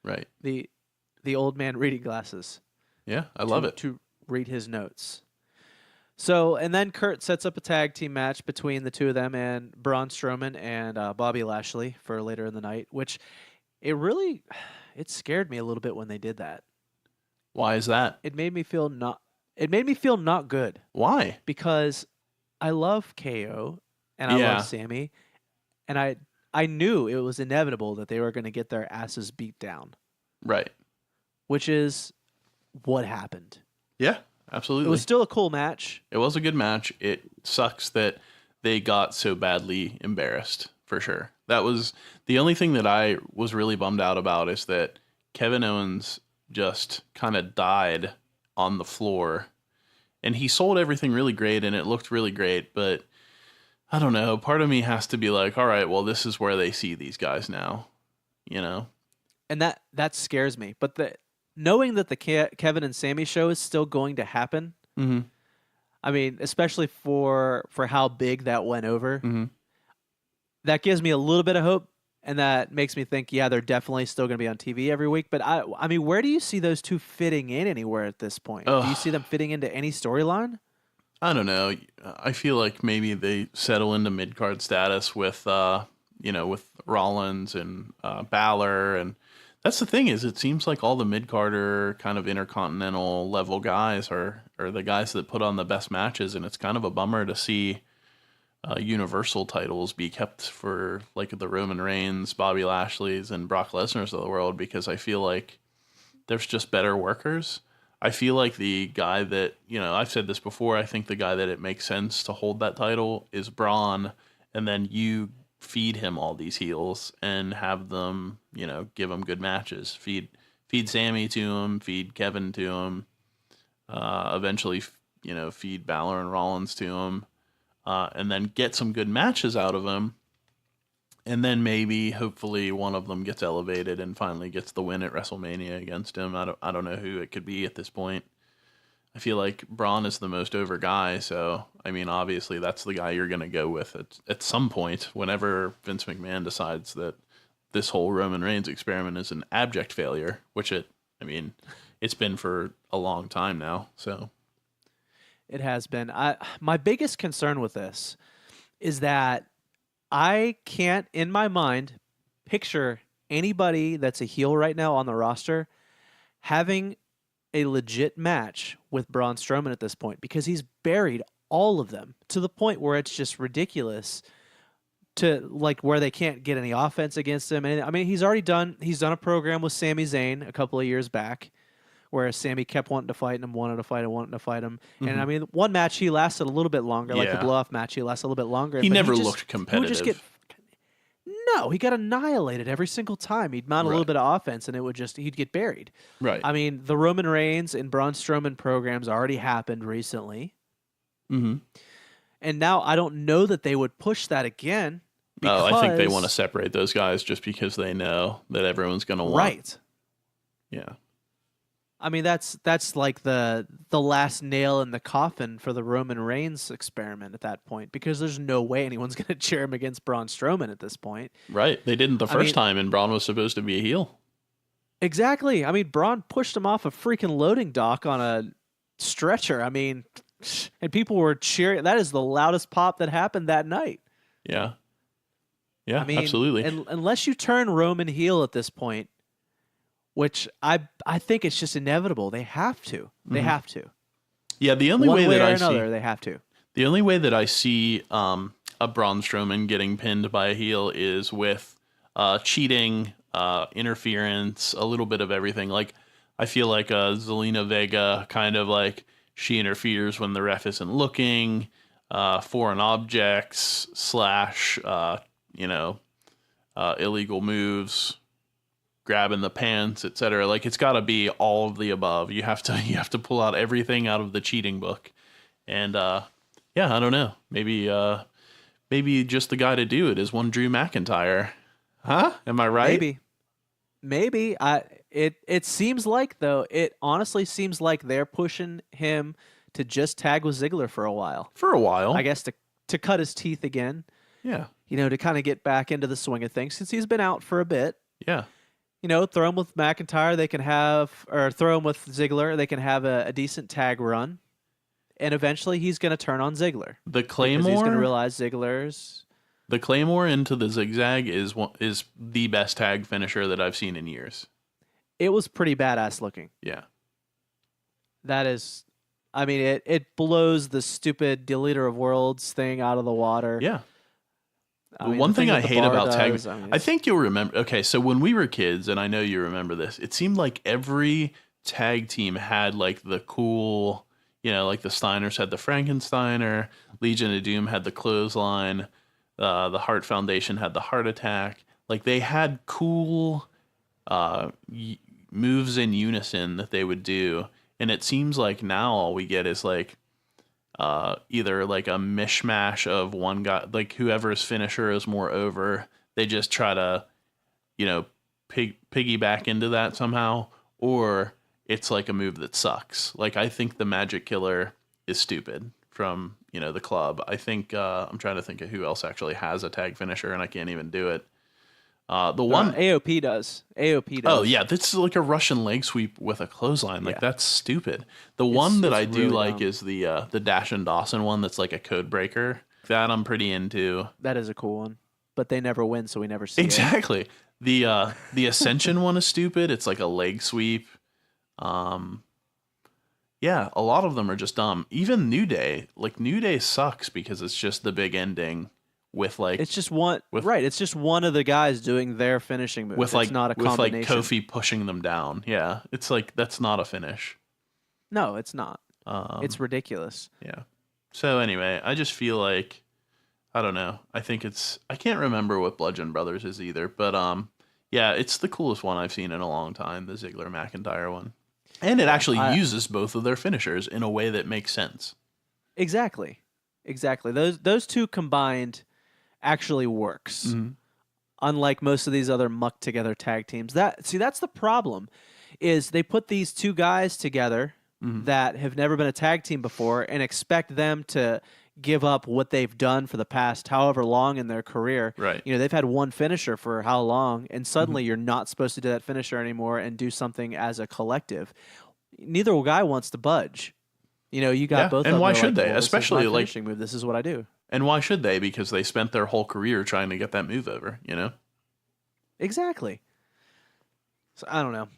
Right. The old man reading glasses. Yeah, I love it. To read his notes. So, and then Kurt sets up a tag team match between the two of them and Braun Strowman and Bobby Lashley for later in the night, which it scared me a little bit when they did that. Why is that? It made me feel not good. Why? Because I love KO and I love Sammy, and I knew it was inevitable that they were going to get their asses beat down. Right. Which is what happened. Yeah, absolutely. It was still a cool match. It was a good match. It sucks that they got so badly embarrassed, for sure. That was the only thing that I was really bummed out about, is that Kevin Owens just kind of died on the floor. And he sold everything really great and it looked really great, but I don't know. Part of me has to be like, all right, well, this is where they see these guys now, you know? And that scares me. But knowing that the Kevin and Sammy show is still going to happen, Mm-hmm. I mean, especially for how big that went over, Mm-hmm. that gives me a little bit of hope. And that makes me think, yeah, they're definitely still going to be on TV every week. But I mean, where do you see those two fitting in anywhere at this point? Ugh. Do you see them fitting into any storyline? I don't know. I feel like maybe they settle into mid-card status with, with Rollins and Balor. And that's the thing is it seems like all the mid-carder kind of intercontinental level guys are the guys that put on the best matches. And it's kind of a bummer to see universal titles be kept for like the Roman Reigns, Bobby Lashley's, and Brock Lesnar's of the world, because I feel like there's just better workers. I feel like the guy that, I've said this before, I think the guy that it makes sense to hold that title is Braun, and then you feed him all these heels and have them, give him good matches. Feed Sammy to him, feed Kevin to him, eventually, feed Balor and Rollins to him. And then get some good matches out of them. And then maybe, hopefully, one of them gets elevated and finally gets the win at WrestleMania against him. I don't know who it could be at this point. I feel like Braun is the most over guy. So, I mean, obviously, that's the guy you're going to go with at some point whenever Vince McMahon decides that this whole Roman Reigns experiment is an abject failure, which it's been for a long time now. So. It has been. My biggest concern with this is that I can't, in my mind, picture anybody that's a heel right now on the roster having a legit match with Braun Strowman at this point, because he's buried all of them to the point where it's just ridiculous to like where they can't get any offense against him. And I mean, he's done a program with Sami Zayn a couple of years back, where Sammy kept wanting to fight him, wanting to fight him. Mm-hmm. And I mean, one match he lasted a little bit longer, like the blow-off match, he lasted a little bit longer. He never looked competitive. No, he got annihilated every single time. He'd mount a little bit of offense, and he'd get buried. Right. I mean, the Roman Reigns and Braun Strowman programs already happened recently. Mm-hmm. And now I don't know that they would push that again. I think they want to separate those guys just because they know that everyone's going to want. Right. Yeah. I mean, that's like the last nail in the coffin for the Roman Reigns experiment at that point, because there's no way anyone's going to cheer him against Braun Strowman at this point. Right. They didn't the first time, and Braun was supposed to be a heel. Exactly. I mean, Braun pushed him off a freaking loading dock on a stretcher. I mean, and people were cheering. That is the loudest pop that happened that night. Yeah. Yeah, I mean, absolutely. And unless you turn Roman heel at this point, which I think it's just inevitable. They have to. They have to. Yeah, the only way that I see they have to. The only way that I see a Braun Strowman getting pinned by a heel is with cheating, interference, a little bit of everything. Like I feel like Zelina Vega kind of like she interferes when the ref isn't looking, foreign objects / illegal moves, grabbing the pants, etc. Like it's got to be all of the above. You have to pull out everything out of the cheating book. And I don't know. Maybe just the guy to do it is one Drew McIntyre. Huh? Am I right? Maybe. It seems like, though, it honestly seems like they're pushing him to just tag with Ziggler for a while. I guess to cut his teeth again. Yeah. To kind of get back into the swing of things since he's been out for a bit. Yeah. Throw him with McIntyre, throw him with Ziggler, they can have a decent tag run. And eventually he's going to turn on Ziggler. The Claymore? Because he's going to realize Ziggler's... The Claymore into the zigzag is the best tag finisher that I've seen in years. It was pretty badass looking. Yeah. That is... I mean, it blows the stupid Deleter of Worlds thing out of the water. Yeah. I mean, one thing I hate about tag... I think you'll remember... Okay, so when we were kids, and I know you remember this, it seemed like every tag team had like the cool... like the Steiners had the Frankensteiner, Legion of Doom had the Clothesline, the Hart Foundation had the Heart Attack. Like they had cool moves in unison that they would do. And it seems like now all we get is like either like a mishmash of one guy, like whoever's finisher is more over. They just try to, piggyback into that somehow, or it's like a move that sucks. Like I think the Magic Killer is stupid from, the club. I think I'm trying to think of who else actually has a tag finisher, and I can't even do it. The one AOP does. AOP does. Oh yeah, this is like a Russian leg sweep with a clothesline. Like that's stupid. The one that I do really like is the Dash and Dawson one. That's like a code breaker. That I'm pretty into. That is a cool one, but they never win, so we never see it. Exactly. The Ascension one is stupid. It's like a leg sweep. Yeah, a lot of them are just dumb. Even New Day, like New Day sucks because it's just the big ending with like it's just one right. It's just one of the guys doing their finishing move. With like it's not a combination. With like Kofi pushing them down. Yeah, it's like that's not a finish. No, it's not. It's ridiculous. Yeah. So anyway, I just feel like I don't know. I think I can't remember what Bludgeon Brothers is either, but yeah, it's the coolest one I've seen in a long time, the Ziggler McIntyre one. And it actually uses both of their finishers in a way that makes sense. Exactly. Those two combined actually works. Mm-hmm. Unlike most of these other muck together tag teams. That's the problem. Is they put these two guys together that have never been a tag team before and expect them to give up what they've done for the past however long in their career. Right. They've had one finisher for how long, and suddenly you're not supposed to do that finisher anymore and do something as a collective. Neither guy wants to budge. You got both of them. And why like, should they? well, Especially this is my like finishing move. This is what I do. And why should they? Because they spent their whole career trying to get that move over, Exactly. So I don't know.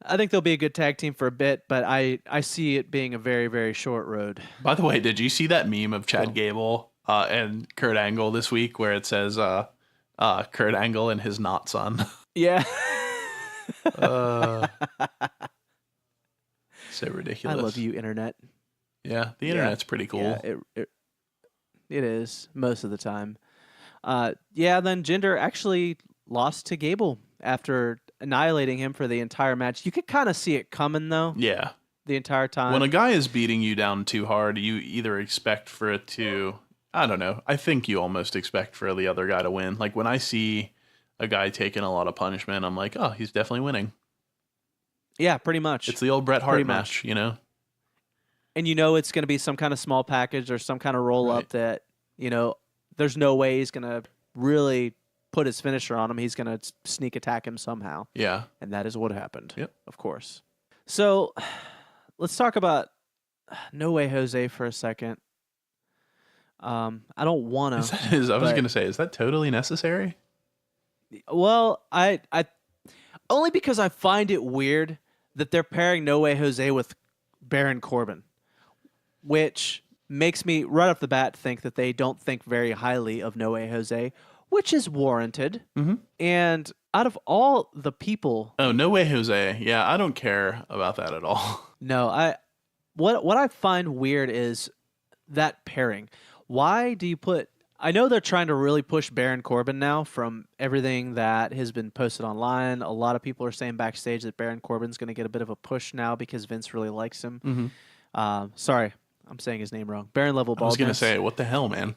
I think they'll be a good tag team for a bit, but I see it being a very, very short road. By the way, did you see that meme of Chad Gable and Kurt Angle this week where it says Kurt Angle and his not son? Yeah. So ridiculous. I love you, Internet. Yeah, the Internet's pretty cool. Yeah, it is most of the time. Then Jinder actually lost to Gable after annihilating him for the entire match. You could kind of see it coming, though. Yeah. The entire time. When a guy is beating you down too hard, you either expect for it to... I don't know. I think you almost expect for the other guy to win. Like, when I see a guy taking a lot of punishment, I'm like, oh, he's definitely winning. Yeah, pretty much. It's the old Bret Hart match, And it's going to be some kind of small package or some kind of roll-up that, there's no way he's going to really put his finisher on him. He's going to sneak attack him somehow. Yeah. And that is what happened. Yep. Of course. So let's talk about No Way Jose for a second. I don't want to. I was going to say, is that totally necessary? Well, I only because I find it weird that they're pairing No Way Jose with Baron Corbin, which makes me right off the bat think that they don't think very highly of No Way Jose, which is warranted. Mm-hmm. And out of all the people... Oh, No Way Jose. Yeah, I don't care about that at all. No, what I find weird is that pairing. Why do you put... I know they're trying to really push Baron Corbin now from everything that has been posted online. A lot of people are saying backstage that Baron Corbin's going to get a bit of a push now because Vince really likes him. Mm-hmm. Sorry, I'm saying his name wrong. Baron Level Baldness. I was going to say, what the hell, man?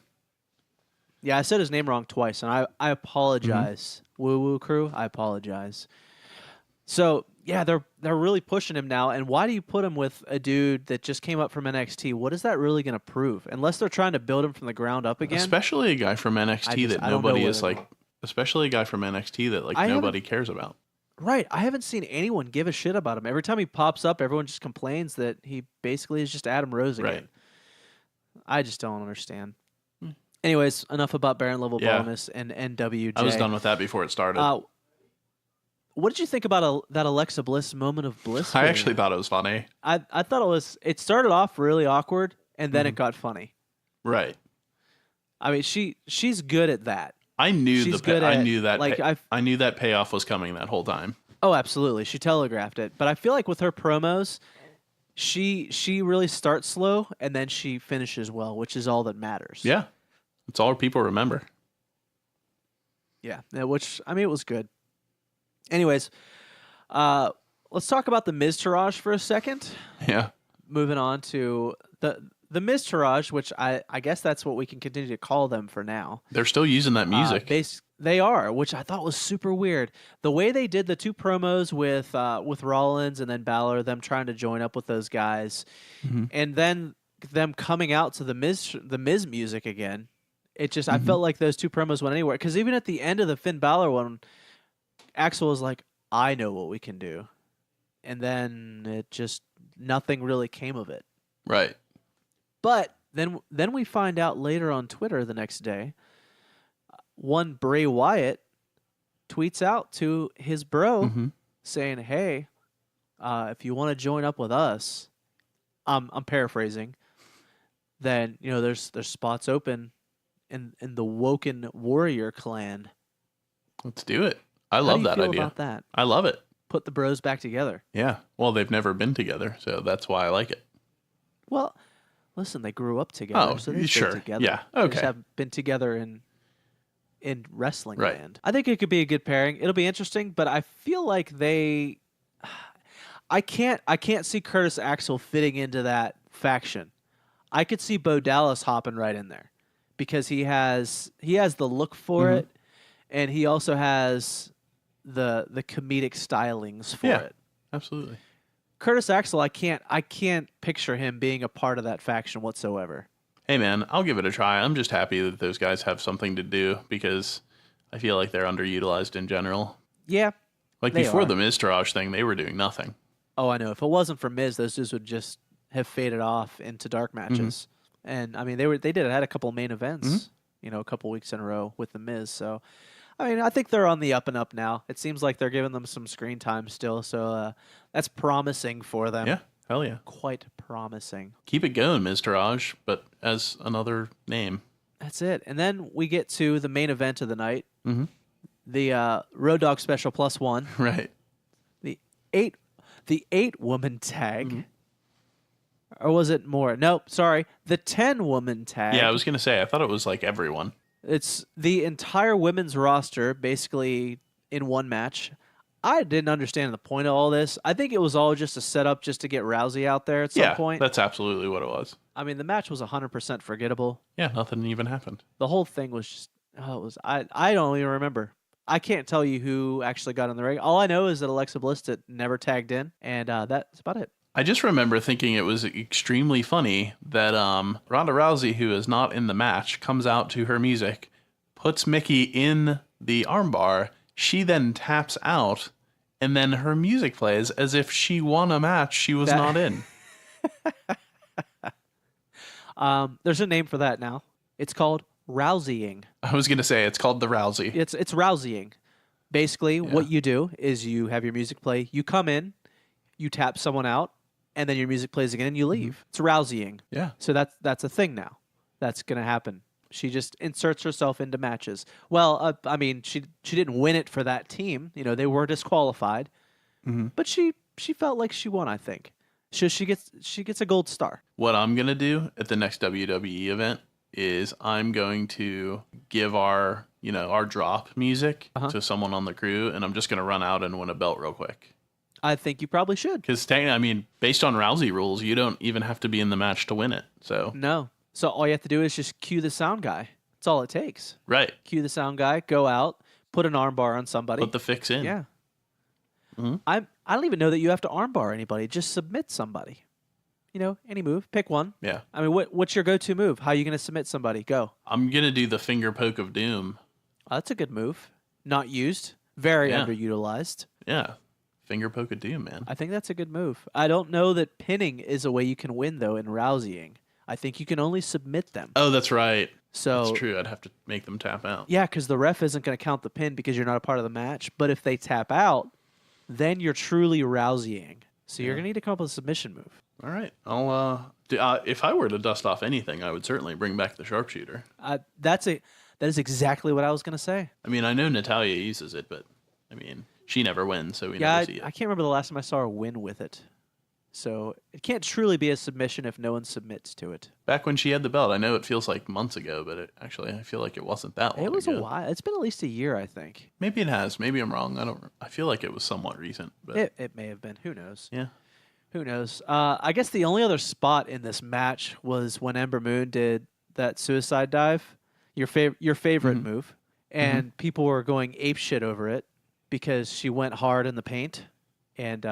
Yeah, I said his name wrong twice, and I apologize. Woo Woo Crew, I apologize. So, yeah, they're really pushing him now, and why do you put him with a dude that just came up from NXT? What is that really going to prove? Unless they're trying to build him from the ground up again? Especially a guy from NXT that nobody is like... Especially a guy from NXT that like nobody cares about. Right. I haven't seen anyone give a shit about him. Every time he pops up, everyone just complains that he basically is just Adam Rose again. Right. I just don't understand. Anyways, enough about Baron Level Bonus and NWJ. I was done with that before it started. What did you think about that Alexa Bliss moment of bliss? I actually thought it was funny. I thought it started off really awkward, and then it got funny. Right. I mean, she's good at that. I knew that I knew that payoff was coming that whole time. Oh, absolutely. She telegraphed it. But I feel like with her promos, she really starts slow and then she finishes well, which is all that matters. Yeah. It's all people remember. Yeah, which, I mean, it was good. Anyways, Let's talk about the Miztourage for a second. Yeah. Moving on to the Miztourage, which I guess that's what we can continue to call them for now. They're still using that music. They are, which I thought was super weird. The way they did the 2 promos with Rollins and then Balor, them trying to join up with those guys, and then them coming out to the Miz music again. It just I felt like those 2 promos went anywhere, because even at the end of the Finn Balor one, Axel was like, "I know what we can do," and then it just nothing really came of it. Right. But then we find out later on Twitter the next day, one Bray Wyatt tweets out to his bro saying, "Hey, if you want to join up with us," I'm paraphrasing, then there's spots open in the Woken Warrior clan. Let's do it. I love that idea. How do you feel about that? I love it. Put the bros back together. Yeah. Well, they've never been together, so that's why I like it. Well, listen, they grew up together, so they stayed together. Yeah. They Okay. just haven't been together in wrestling Right. land. I think it could be a good pairing. It'll be interesting, but I feel like I can't see Curtis Axel fitting into that faction. I could see Bo Dallas hopping right in there because he has the look for it, and he also has the comedic stylings for it. Absolutely. Curtis Axel, I can't picture him being a part of that faction whatsoever. Hey man, I'll give it a try. I'm just happy that those guys have something to do because I feel like they're underutilized in general. Yeah. Like before the Miztourage thing, they were doing nothing. Oh, I know. If it wasn't for Miz, those dudes would just have faded off into dark matches. And I mean, they had a couple of main events, a couple weeks in a row with the Miz. So, I mean, I think they're on the up and up now. It seems like they're giving them some screen time still. So that's promising for them. Yeah. Hell yeah. Quite promising. Keep it going, Miztourage, but as another name. That's it. And then we get to the main event of the night. The Road Dogg Special +1. Right. The 8-woman tag. Or was it more? Nope, sorry. The 10-woman tag. Yeah, I was going to say, I thought it was like everyone. It's the entire women's roster basically in one match. I didn't understand the point of all this. I think it was all just a setup just to get Rousey out there at some point. That's absolutely what it was. I mean, the match was 100% forgettable. Yeah, nothing even happened. The whole thing was just, I don't even remember. I can't tell you who actually got in the ring. All I know is that Alexa Bliss never tagged in, and that's about it. I just remember thinking it was extremely funny that Ronda Rousey, who is not in the match, comes out to her music, puts Mickey in the armbar, she then taps out, and then her music plays as if she won a match she was not in. There's a name for that now. It's called Rouseying. I was going to say, it's called the Rousey. It's Rouseying. Basically, what you do is you have your music play, you come in, you tap someone out, and then your music plays again and you leave. It's Rouseying. Yeah. So that's a thing now. That's going to happen. She just inserts herself into matches. Well, I mean, she didn't win it for that team. They were disqualified. But she felt like she won, I think. So she gets a gold star. What I'm going to do at the next WWE event is I'm going to give our drop music to someone on the crew, and I'm just going to run out and win a belt real quick. I think you probably should. Because, based on Rousey rules, you don't even have to be in the match to win it. So no. So all you have to do is just cue the sound guy. That's all it takes. Right. Cue the sound guy, go out, put an armbar on somebody. Put the fix in. Yeah. I don't even know that you have to armbar anybody. Just submit somebody. Any move. Pick one. Yeah. I mean, what's your go-to move? How are you going to submit somebody? Go. I'm going to do the finger poke of doom. Oh, that's a good move. Not used. Very underutilized. Yeah. Finger poke of doom, man. I think that's a good move. I don't know that pinning is a way you can win, though, in Rouseying. I think you can only submit them. Oh, that's right. So that's true. I'd have to make them tap out. Yeah, because the ref isn't going to count the pin because you're not a part of the match. But if they tap out, then you're truly Rouseying. So you're going to need to come up with a submission move. All right. I'll if I were to dust off anything, I would certainly bring back the sharpshooter. That is exactly what I was going to say. I mean, I know Natalya uses it, but she never wins, so we never see it. I can't remember the last time I saw her win with it. So it can't truly be a submission if no one submits to it. Back when she had the belt, I know it feels like months ago, but I feel like it wasn't that long It was ago. a while. It's been at least a year, I think. Maybe it has. Maybe I'm wrong. I feel like it was somewhat recent. But It may have been. Who knows? yeah. Who knows? I guess the only other spot in this match was when Ember Moon did that suicide dive, your favorite move, and people were going apeshit over it because she went hard in the paint and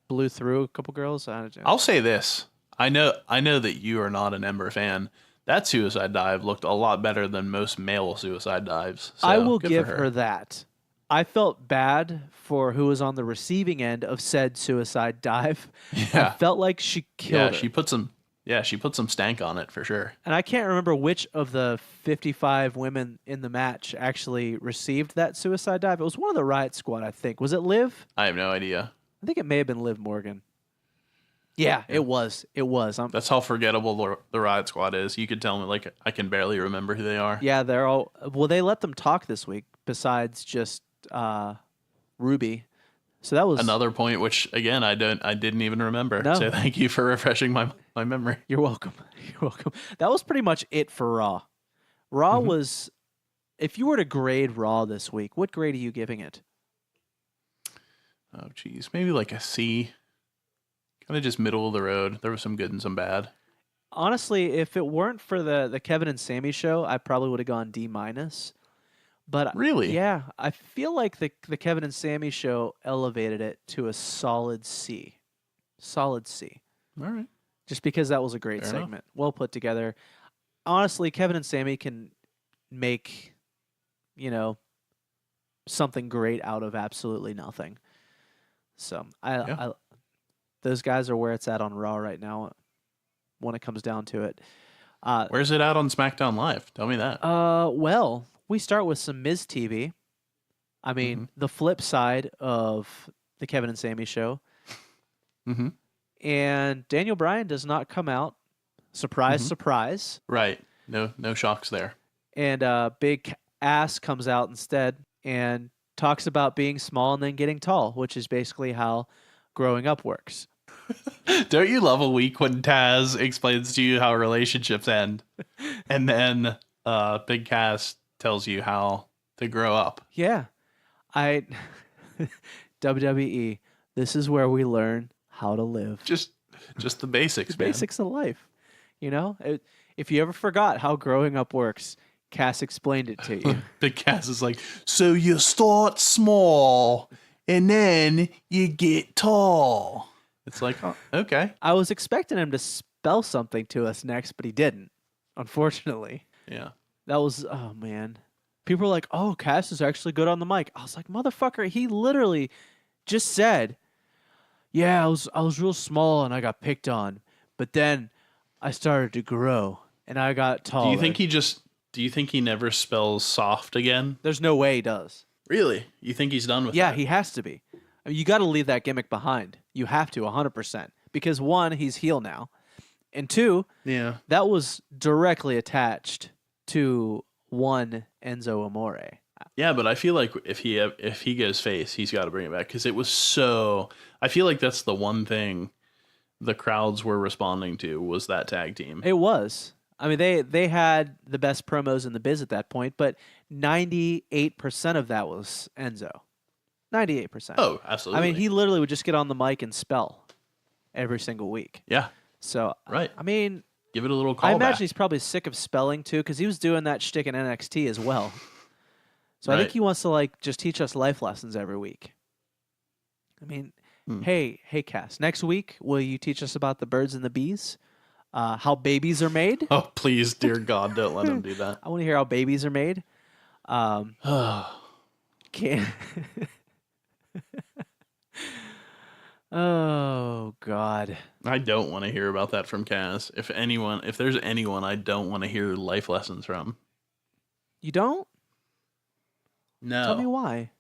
blew through a couple girls. I'll say this. I know that you are not an Ember fan. That suicide dive looked a lot better than most male suicide dives. So I will good give for her that. I felt bad for who was on the receiving end of said suicide dive. Yeah. I felt like she killed her. She put some stank on it for sure. And I can't remember which of the 55 women in the match actually received that suicide dive. It was one of the Riot Squad, I think. Was it Liv? I have no idea. I think it may have been Liv Morgan. Yeah, it was. It was. That's how forgettable the Riot Squad is. You could tell me, like, I can barely remember who they are. Yeah, they're all... Well, they let them talk this week besides just Ruby. So that was... Another point, which, again, I didn't even remember. No. So thank you for refreshing my memory. You're welcome. You're welcome. That was pretty much it for Raw. Raw was... If you were to grade Raw this week, what grade are you giving it? Oh, geez. Maybe like a C. Kind of just middle of the road. There was some good and some bad. Honestly, if it weren't for the Kevin and Sammy show, I probably would have gone D-. But Really? Yeah, I feel like the Kevin and Sammy show elevated it to a solid C. Solid C. All right. Just because that was a great Fair segment. enough. Well put together. Honestly, Kevin and Sammy can make, something great out of absolutely nothing. So I those guys are where it's at on Raw right now when it comes down to it. Where's it out on SmackDown Live? Tell me that. Well, we start with some Miz TV. I mean, the flip side of the Kevin and Sammy show. Mm-hmm. And Daniel Bryan does not come out. Surprise, surprise. Right. No shocks there. And Big Ass comes out instead and talks about being small and then getting tall, which is basically how growing up works. Don't you love a week when Taz explains to you how relationships end, and then Big Cass tells you how to grow up? Yeah. WWE, this is where we learn how to live. Just the basics, man. Basics of life. If you ever forgot how growing up works, Cass explained it to you. Big Cass is like, so you start small and then you get tall. It's like, oh, okay. I was expecting him to spell something to us next, but he didn't, unfortunately. Yeah. That was, oh man. People were like, oh, Cass is actually good on the mic. I was like, motherfucker, he literally just said, yeah, I was real small and I got picked on, but then I started to grow and I got taller. Do you think he never spells soft again? There's no way he does. Really? You think he's done with that? Yeah, he has to be. I mean, you got to leave that gimmick behind. You have to, 100%. Because one, he's heel now. And two, that was directly attached to one Enzo Amore. Yeah, but I feel like if he goes face, he's got to bring it back because it was so. I feel like that's the one thing the crowds were responding to was that tag team. It was. I mean, they had the best promos in the biz at that point, but 98% of that was Enzo. 98%. Oh, absolutely. I mean, he literally would just get on the mic and spell every single week. Yeah. So, right. I mean, give it a little call. I imagine he's probably sick of spelling too, because he was doing that shtick in NXT as well. So I think he wants to just teach us life lessons every week. I mean, hey, Cass, next week, will you teach us about the birds and the bees? How babies are made? Oh, please, dear God, don't let him do that. I want to hear how babies are made. Oh, God. I don't want to hear about that from Cass. If there's anyone I don't want to hear life lessons from. You don't? No. Tell me why.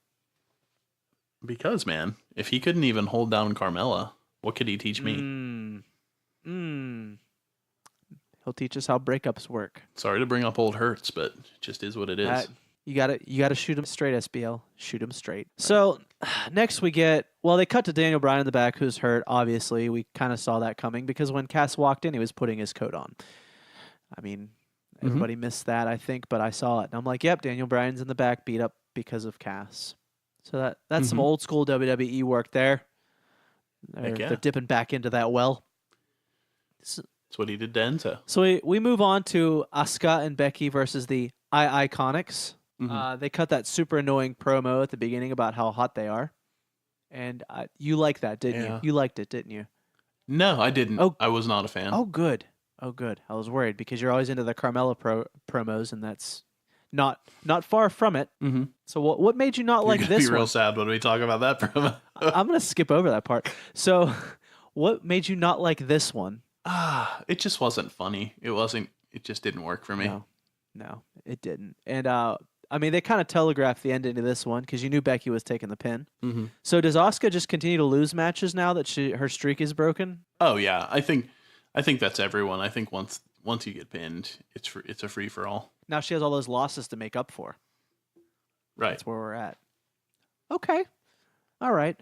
Because, man, if he couldn't even hold down Carmella, what could he teach me? He'll teach us how breakups work. Sorry to bring up old hurts, but it just is what it is. You gotta shoot him straight, SBL. Shoot him straight. So next we get, well, they cut to Daniel Bryan in the back, who's hurt. Obviously, we kind of saw that coming because when Cass walked in, he was putting his coat on. I mean, everybody missed that, I think, but I saw it. And I'm like, yep, Daniel Bryan's in the back, beat up because of Cass. So that's some old school WWE work there. They're dipping back into that well. That's what he did to Enzo. So we move on to Asuka and Becky versus the Iconics. They cut that super annoying promo at the beginning about how hot they are. And you liked that, didn't you? You liked it, didn't you? No, I didn't. Oh, I was not a fan. Oh, good. Oh, good. I was worried because you're always into the Carmella promos, and that's not far from it. So what made you not like this be real one? sad when we talk about that promo. I'm going to skip over that part. So what made you not like this one? It just wasn't funny. It just didn't work for me. No, it didn't. And I mean, they kind of telegraphed the ending of this one because you knew Becky was taking the pin. So does Asuka just continue to lose matches now that her streak is broken? Oh yeah, I think that's everyone. I think once you get pinned, it's a free for all. Now she has all those losses to make up for. Right. That's where we're at. Okay. All right.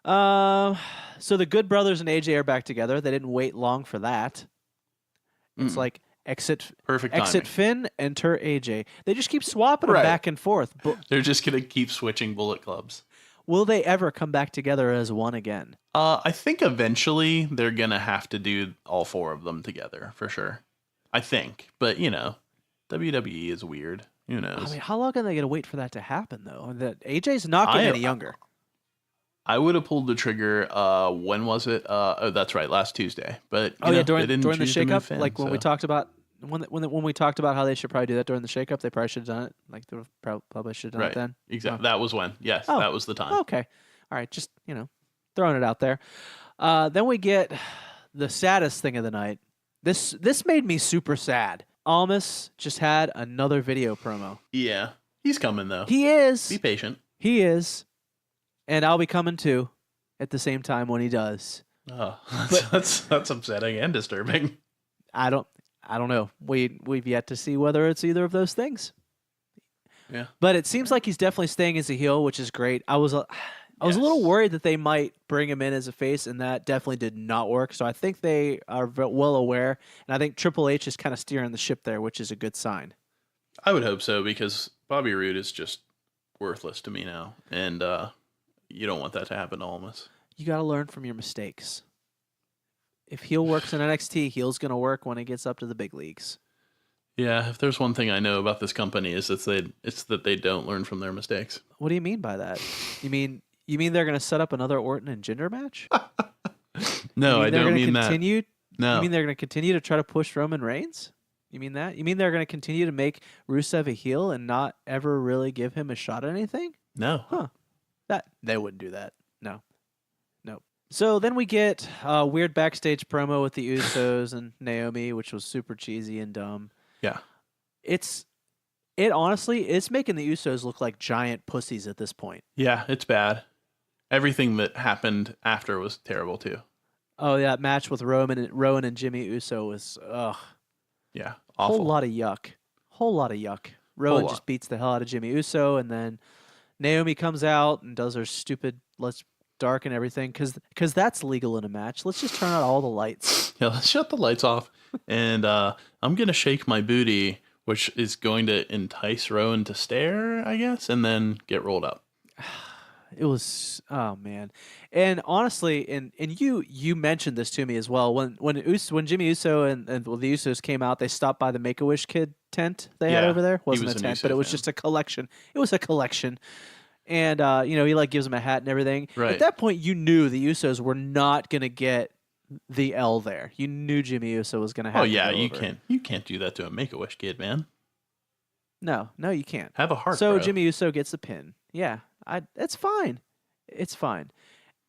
So the Good Brothers and AJ are back together. They didn't wait long for that. It's like exit Finn, enter AJ. They just keep swapping them back and forth. They're just going to keep switching Bullet Clubs. Will they ever come back together as one again? I think eventually they're going to have to do all four of them together for sure. I think. But, WWE is weird. Who knows? I mean, how long are they going to wait for that to happen, though? That AJ's not getting any younger. I would have pulled the trigger. When was it? Oh, that's right, last Tuesday. But during the shakeup, like when we talked about when we talked about how they should probably do that during the shakeup, they probably should have done it. Like they probably should have done it then. Exactly. That was when. Yes, that was the time. Okay. All right. Just throwing it out there. Then we get the saddest thing of the night. This made me super sad. Almas just had another video promo. Yeah, he's coming though. He is. Be patient. He is. And I'll be coming too at the same time when he does. Oh, that's upsetting and disturbing. I don't know. We've yet to see whether it's either of those things. Yeah. But it seems like he's definitely staying as a heel, which is great. I was a little worried that they might bring him in as a face, and that definitely did not work. So I think they are well aware, and I think Triple H is kind of steering the ship there, which is a good sign. I would hope so because Bobby Roode is just worthless to me now, and you don't want that to happen to Almas. You got to learn from your mistakes. If heel works in NXT, heel's going to work when it gets up to the big leagues. Yeah, if there's one thing I know about this company is it's that they don't learn from their mistakes. What do you mean by that? You mean they're going to set up another Orton and Jinder match? No, I don't mean that. No. You mean they're going to continue to try to push Roman Reigns? You mean that? You mean they're going to continue to make Rusev a heel and not ever really give him a shot at anything? No. Huh. They wouldn't do that. No. Nope. So then we get a weird backstage promo with the Usos and Naomi, which was super cheesy and dumb. Yeah. It honestly, it's making the Usos look like giant pussies at this point. Yeah, it's bad. Everything that happened after was terrible too. Oh, yeah, that match with Rowan and Jimmy Uso was yeah, awful. Whole lot of yuck. Rowan just beats the hell out of Jimmy Uso, and then Naomi comes out and does her stupid let's darken everything because that's legal in a match. Let's just turn out all the lights. Yeah, let's shut the lights off. And I'm going to shake my booty, which is going to entice Rowan to stare, I guess, and then get rolled up. It was, oh man. And honestly, and you mentioned this to me as well. When Jimmy Uso and the Usos came out, they stopped by the Make-A-Wish kid tent they had over there. Wasn't a tent, but it was just a collection. It was a collection. And he like gives him a hat and everything. Right. At that point, you knew the Usos were not going to get the L there. You knew Jimmy Uso was going to have. Oh yeah, you can't do that to a Make-A-Wish kid, man. No, you can't. Have a heart. So bro. Jimmy Uso gets the pin. Yeah, it's fine. It's fine.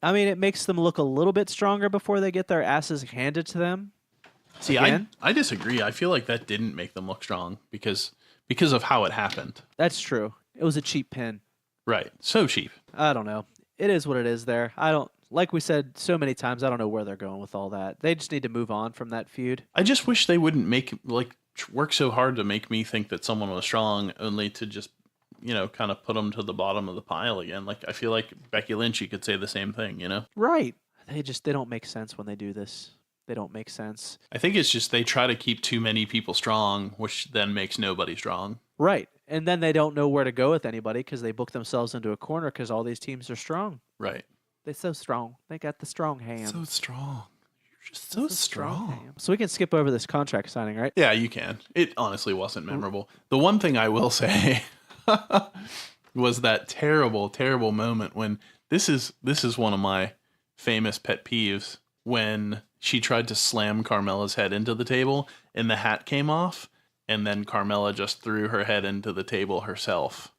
I mean, it makes them look a little bit stronger before they get their asses handed to them. See, I disagree. I feel like that didn't make them look strong because of how it happened. That's true. It was a cheap pin. Right. So cheap. I don't know. It is what it is there. Like we said so many times, I don't know where they're going with all that. They just need to move on from that feud. I just wish they wouldn't work so hard to make me think that someone was strong only to just kind of put them to the bottom of the pile again. Like, I feel like Becky Lynch, you could say the same thing, Right. They don't make sense when they do this. They don't make sense. I think it's just they try to keep too many people strong, which then makes nobody strong. Right. And then they don't know where to go with anybody because they book themselves into a corner because all these teams are strong. Right. They're so strong. They got the strong hand. So strong. You're just so strong. So we can skip over this contract signing, right? Yeah, you can. It honestly wasn't memorable. The one thing I will say was that terrible, terrible moment when this is one of my famous pet peeves, when she tried to slam Carmella's head into the table and the hat came off, and then Carmella just threw her head into the table herself.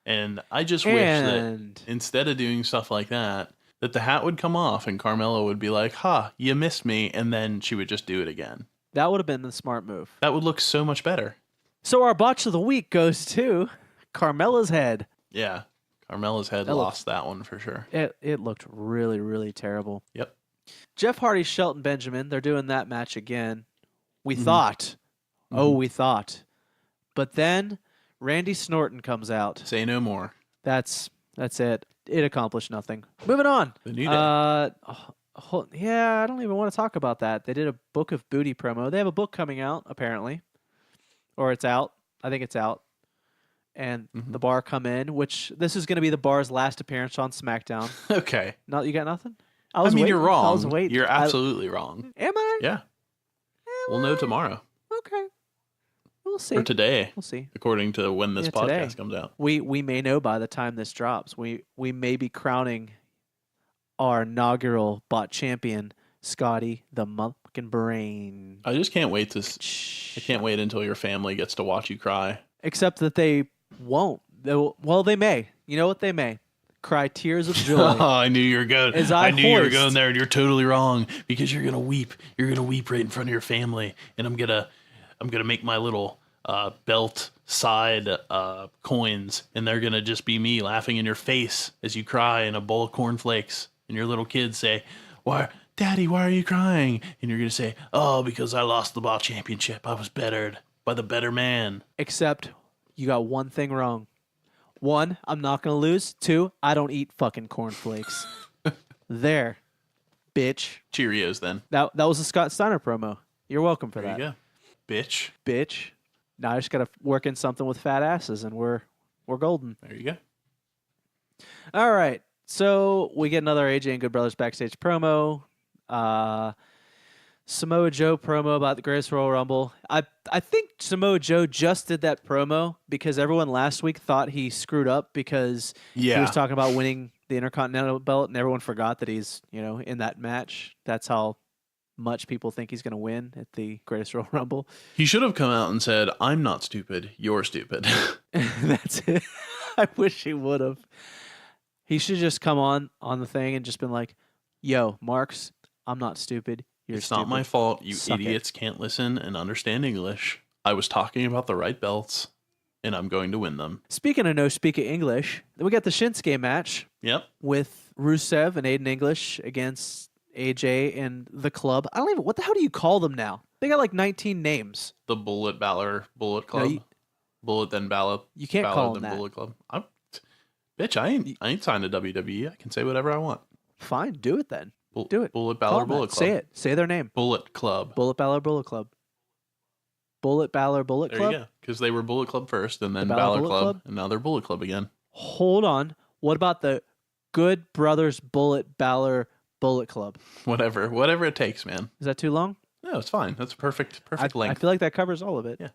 And I just wish that instead of doing stuff like that the hat would come off and Carmella would be like, "Ha, you missed me," and then she would just do it again. That would have been the smart move. That would look so much better. So our botch of the week goes to Carmella's head. Yeah, Carmella's head lost that one for sure. It looked really, really terrible. Yep. Jeff Hardy, Shelton Benjamin, they're doing that match again. We thought. But then Randy Snorton comes out. Say no more. That's it. It accomplished nothing. Moving on. The New Day. Yeah, I don't even want to talk about that. They did a Book of Booty promo. They have a book coming out, apparently. Or it's out. I think it's out. And the Bar come in, which this is going to be the Bar's last appearance on SmackDown. Okay. No, you got nothing? I mean, you're wrong. I was waiting. You're absolutely wrong. Am I? Yeah. We'll know tomorrow. Okay. We'll see. Or today. We'll see. According to when this podcast today. comes out. We may know by the time this drops. We may be crowning our inaugural bot champion, Scotty the motherfucking Brain. I just can't wait I can't wait until your family gets to watch you cry. Except that they won't. They may. You know what? They may cry tears of joy. I knew you were going. I knew you were going there, and you're totally wrong because you're gonna weep. You're gonna weep right in front of your family, and I'm gonna make my little belt side coins, and they're gonna just be me laughing in your face as you cry in a bowl of cornflakes, and your little kids say, "Why, Daddy? Why are you crying?" And you're gonna say, "Oh, because I lost the ball championship. I was bettered by the better man." Except you got one thing wrong. 1, I'm not going to lose. 2, I don't eat fucking cornflakes. There, bitch. Cheerios, then. That was a Scott Steiner promo. You're welcome for there that. There you go. Bitch. Now I just got to work in something with fat asses, and we're golden. There you go. All right. So we get another AJ and Good Brothers backstage promo. Samoa Joe promo about the Greatest Royal Rumble. I think Samoa Joe just did that promo because everyone last week thought he screwed up because he was talking about winning the Intercontinental belt, and everyone forgot that he's in that match. That's how much people think he's going to win at the Greatest Royal Rumble. He should have come out and said, "I'm not stupid. You're stupid." That's it. I wish he would have. He should just come on the thing and just been like, "Yo, Marks, I'm not stupid. It's not my fault. You idiots can't listen and understand English. I was talking about the right belts, and I'm going to win them." Speaking of no speaking English, we got the Shinsuke match. Yep. With Rusev and Aiden English against AJ and the club. I don't even. What the hell do you call them now? They got like 19 names. The Bullet Balor Bullet Club. No, Bullet then Balor. You can't Balor, call them then that. Bullet Club. I ain't signed to WWE. I can say whatever I want. Fine, do it then. Do it. Bullet Balor Bullet Club. Say it. Say their name. Bullet Club. Bullet Balor Bullet Club. Bullet Balor Bullet Club. There you go. Because they were Bullet Club first, and then The Balor Balor Club, Club? and now they're Bullet Club again. Hold on. What about the Good Brothers Bullet Balor Bullet Club? Whatever it takes, man. Is that too long? No, it's fine. That's perfect length. I feel like that covers all of it. Yeah.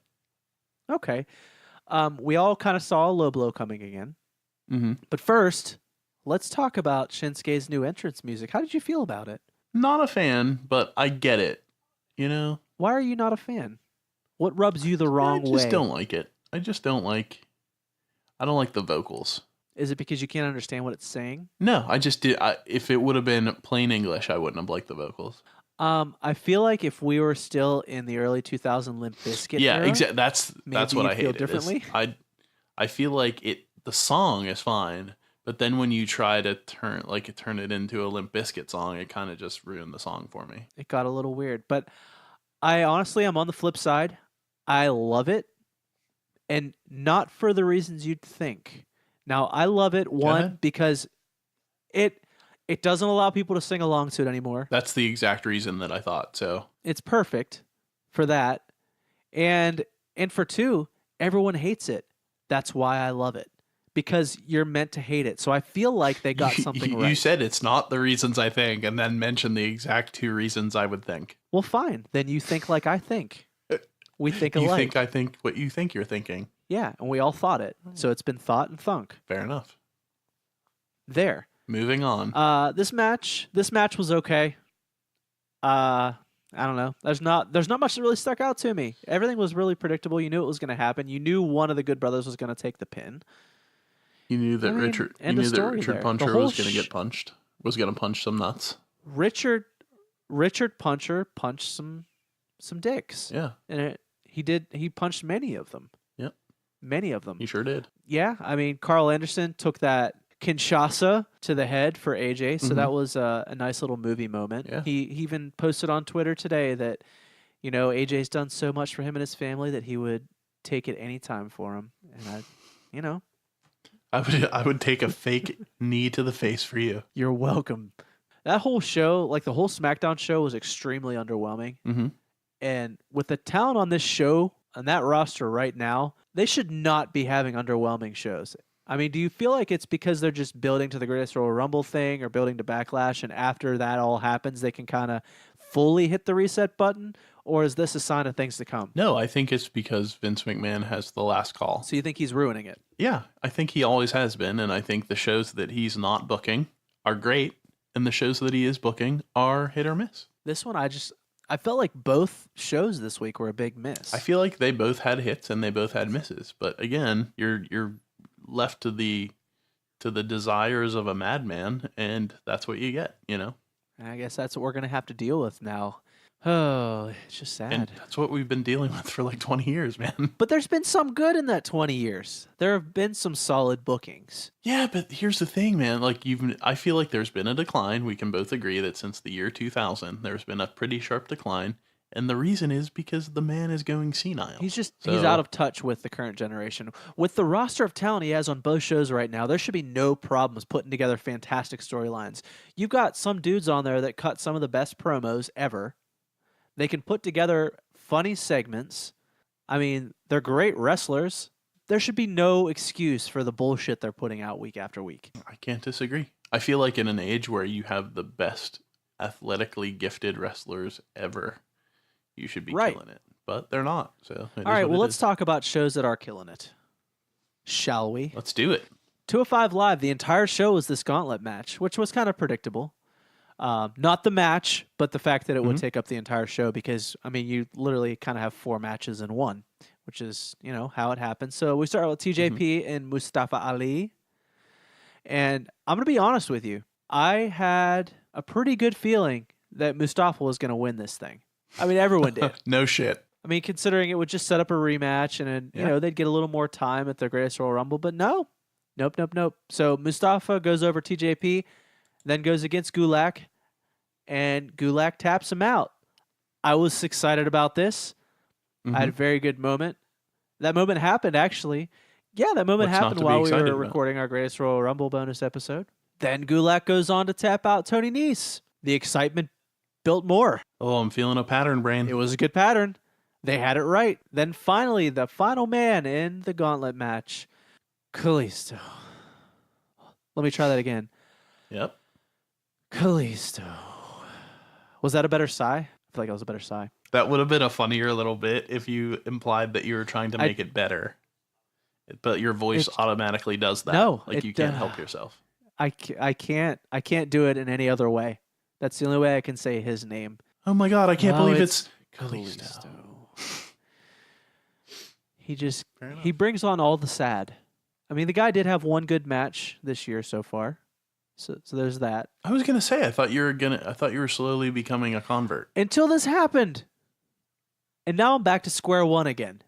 Okay. We all kind of saw a low blow coming again. Mm-hmm. But first, let's talk about Shinsuke's new entrance music. How did you feel about it? Not a fan, but I get it. Why are you not a fan? What rubs you the wrong way? I just don't like it. I don't like the vocals. Is it because you can't understand what it's saying? No, I just did. If it would have been plain English, I wouldn't have liked the vocals. I feel like if we were still in the early 2000 Limp Bizkit era, exactly. That's what I feel hate. Differently. I feel like the song is fine, but then when you try to turn it into a Limp Bizkit song, it kind of just ruined the song for me. It got a little weird, but I'm on the flip side. I love it. and not for the reasons you'd think. Now, I love it, one, because it doesn't allow people to sing along to it anymore. That's the exact reason that I thought, so. It's perfect for that. And for two, everyone hates it. That's why I love it. Because you're meant to hate it. So I feel like they got something right. You said it's not the reasons I think, and then mentioned the exact 2 reasons I would think. Well, fine. Then you think like I think. We think alike. You think I think what you think you're thinking. Yeah, and we all thought it. So it's been thought and thunk. Fair enough. There. Moving on. This match was okay. I don't know. There's not much that really stuck out to me. Everything was really predictable. You knew it was going to happen. You knew one of the Good Brothers was going to take the pin. You knew that Richard Puncher was going to get punched. Was going to punch some nuts. Richard Puncher punched some dicks. Yeah. And he punched many of them. Yep. Many of them. He sure did. Yeah, I mean, Carl Anderson took that Kinshasa to the head for AJ, so that was a nice little movie moment. Yeah. He even posted on Twitter today that, AJ's done so much for him and his family that he would take it anytime for him. And I would take a fake knee to the face for you. You're welcome. That whole show, like the whole Smackdown show, was extremely underwhelming. Mm-hmm. And with the talent on this show and that roster right now, they should not be having underwhelming shows. I mean, do you feel like it's because they're just building to the Greatest Royal Rumble thing or building to Backlash, and after that all happens, they can kind of fully hit the reset button? Or is this a sign of things to come? No, I think it's because Vince McMahon has the last call. So you think he's ruining it? Yeah, I think he always has been, and I think the shows that he's not booking are great, and the shows that he is booking are hit or miss. This one, I felt like both shows this week were a big miss. I feel like they both had hits and they both had misses, but again, you're left to the desires of a madman, and that's what you get, I guess that's what we're gonna have to deal with now. Oh, it's just sad. And that's what we've been dealing with for like 20 years, man. But there's been some good in that 20 years. There have been some solid bookings. Yeah, but here's the thing, man. I feel like there's been a decline. We can both agree that since the year 2000, there's been a pretty sharp decline. And the reason is because the man is going senile. He's out of touch with the current generation. With the roster of talent he has on both shows right now, there should be no problems putting together fantastic storylines. You've got some dudes on there that cut some of the best promos ever. They can put together funny segments. I mean, they're great wrestlers. There should be no excuse for the bullshit they're putting out week after week. I can't disagree. I feel like in an age where you have the best athletically gifted wrestlers ever, you should be killing it. But they're not. So all right, well, let's talk about shows that are killing it. Shall we? Let's do it. 205 Live, the entire show was this gauntlet match, which was kind of predictable. Not the match, but the fact that it would take up the entire show because, I mean, you literally kind of have 4 matches in one, which is, how it happens. So we start with TJP and Mustafa Ali. And I'm going to be honest with you. I had a pretty good feeling that Mustafa was going to win this thing. I mean, everyone did. No shit. I mean, considering it would just set up a rematch and, then, they'd get a little more time at their Greatest Royal Rumble. But no. Nope. So Mustafa goes over TJP. Then goes against Gulak, and Gulak taps him out. I was excited about this. I had a very good moment. That moment happened, actually. Yeah, that moment happened while we were recording our Greatest Royal Rumble bonus episode. Then Gulak goes on to tap out Tony Nese. The excitement built more. Oh, I'm feeling a pattern, Brain. It was a good pattern. They had it right. Then finally, the final man in the gauntlet match, Kalisto. Let me try that again. Yep. Kalisto. Was that a better sigh? I feel like that was a better sigh. That would have been a funnier little bit if you implied that you were trying to make it better. But your voice automatically does that. No. You can't help yourself. I can't do it in any other way. That's the only way I can say his name. Oh my god, I can't believe it's Kalisto. He brings on all the sad. I mean, the guy did have one good match this year so far. So there's that. I was gonna say I thought you were slowly becoming a convert. Until this happened. And now I'm back to square one again.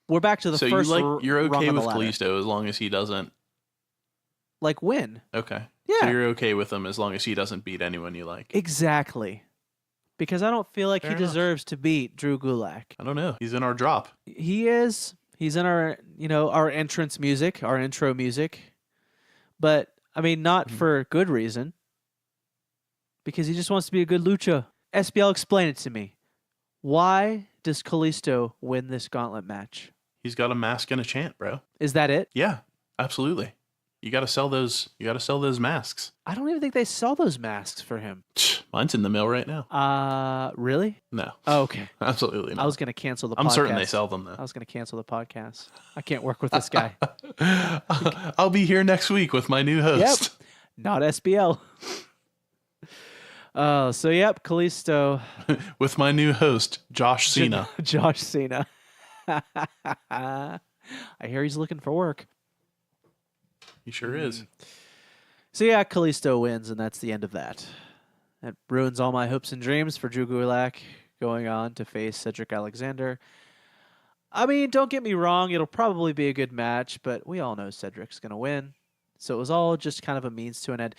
We're back to the first you're okay rung with of the Kalisto as long as he doesn't win. Okay. Yeah. So you're okay with him as long as he doesn't beat anyone you like. Exactly. Because I don't feel like he deserves to beat Drew Gulak. I don't know. He's in our drop. He is He's in our, our entrance music, our intro music. But, I mean, not for good reason. Because he just wants to be a good lucha. SBL, explain it to me. Why does Kalisto win this gauntlet match? He's got a mask and a chant, bro. Is that it? Yeah, absolutely. You got to sell those. You got to sell those masks. I don't even think they sell those masks for him. Mine's in the mill right now. Really? No. Oh, okay. Absolutely not. I was going to cancel the podcast. I'm certain they sell them, though. I was going to cancel the podcast. I can't work with this guy. I'll be here next week with my new host. Yep. Not SBL. So yep, Kalisto. With my new host, Josh Cena. Josh Cena. I hear he's looking for work. He sure is. So yeah, Kalisto wins, and that's the end of that. That ruins all my hopes and dreams for Drew Gulak going on to face Cedric Alexander. I mean, don't get me wrong, it'll probably be a good match, but we all know Cedric's going to win. So it was all just kind of a means to an end.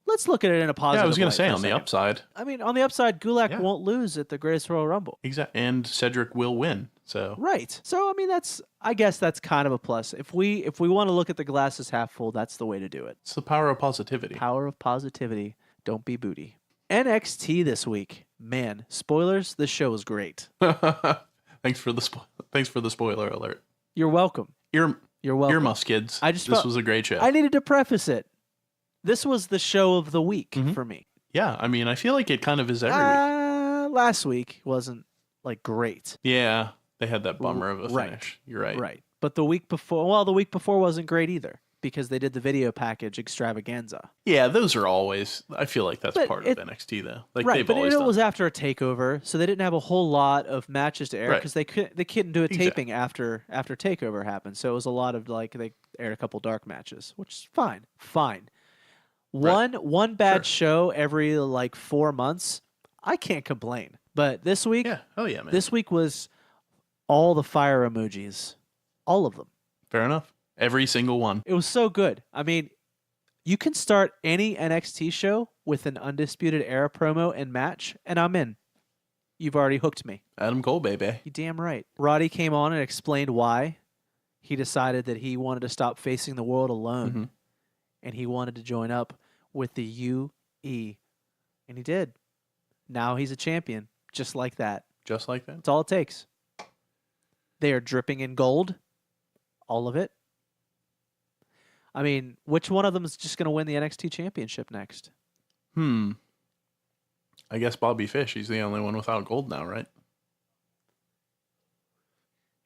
Let's look at it in a positive light. Yeah, I was going to say, on the upside. I mean, on the upside, Gulak won't lose at the Greatest Royal Rumble. Exactly. And Cedric will win. So right. So I mean, I guess that's kind of a plus. If we want to look at the glass as half full, that's the way to do it. It's the power of positivity. Power of positivity. Don't be booty. NXT this week. Man, spoilers, this show was great. Thanks for the spoiler alert. You're welcome. You're welcome. Earmuffs, kids. This was a great show. I needed to preface it. This was the show of the week for me. Yeah, I mean, I feel like it kind of is every week. Last week wasn't great. Yeah, they had that bummer of a finish. You're right. Right. But the week before wasn't great either because they did the video package extravaganza. Yeah, those are always, I feel like that's part of NXT though. Right, but it was after a takeover, so they didn't have a whole lot of matches to air because they couldn't do a taping after takeover happened. So it was a lot of they aired a couple dark matches, which is fine. One bad show every 4 months, I can't complain. But this week, man. This week was all the fire emojis, all of them. Fair enough. Every single one. It was so good. I mean, you can start any NXT show with an Undisputed Era promo and match, and I'm in. You've already hooked me. Adam Cole, baby. You damn right. Roddy came on and explained why he decided that he wanted to stop facing the world alone, and he wanted to join up with the UE, and he did. Now he's a champion, just like that. Just like that. That's all it takes. They are dripping in gold, all of it. I mean, which one of them is just going to win the NXT championship next? I guess Bobby Fish. He's the only one without gold now, right?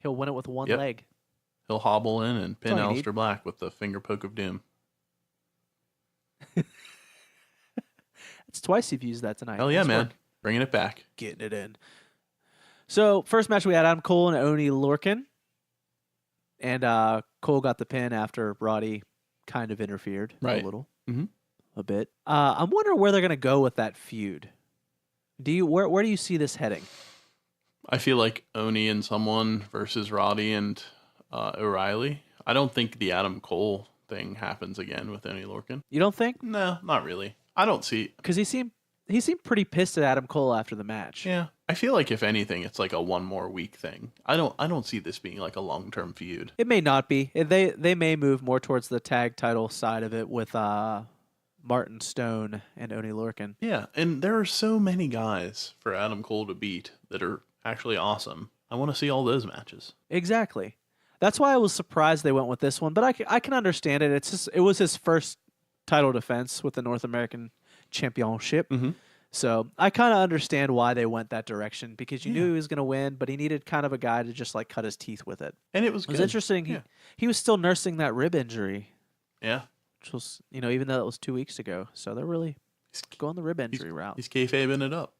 He'll win it with one leg. He'll hobble in and pin Aleister Black with the finger poke of doom. It's twice you've used that tonight. Hell yeah, man. Bringing it back. Getting it in. So, first match we had Adam Cole and Oney Lorcan. And Cole got the pin after Roddy kind of interfered a little. A bit. I'm wondering where they're going to go with that feud. Where do you see this heading? I feel like Oney and someone versus Roddy and O'Reilly. I don't think the Adam Cole thing happens again with Oney Lorcan. You don't think? No, not really. I don't see. Because he seemed pretty pissed at Adam Cole after the match. Yeah, I feel like if anything, it's like a one more week thing. I don't see this being like a long-term feud. It may not be. They may move more towards the tag title side of it with Martin Stone and Oney Lorcan. Yeah, and there are so many guys for Adam Cole to beat that are actually awesome. I want to see all those matches. Exactly. That's why I was surprised they went with this one, but I can understand it. It was his first title defense with the North American Championship. So I kind of understand why they went that direction because you knew he was going to win, but he needed kind of a guy to just cut his teeth with it. And it was good. It was interesting. He was still nursing that rib injury. Yeah. Which was, even though it was 2 weeks ago. So they're really going the rib injury route. He's kayfabing it up.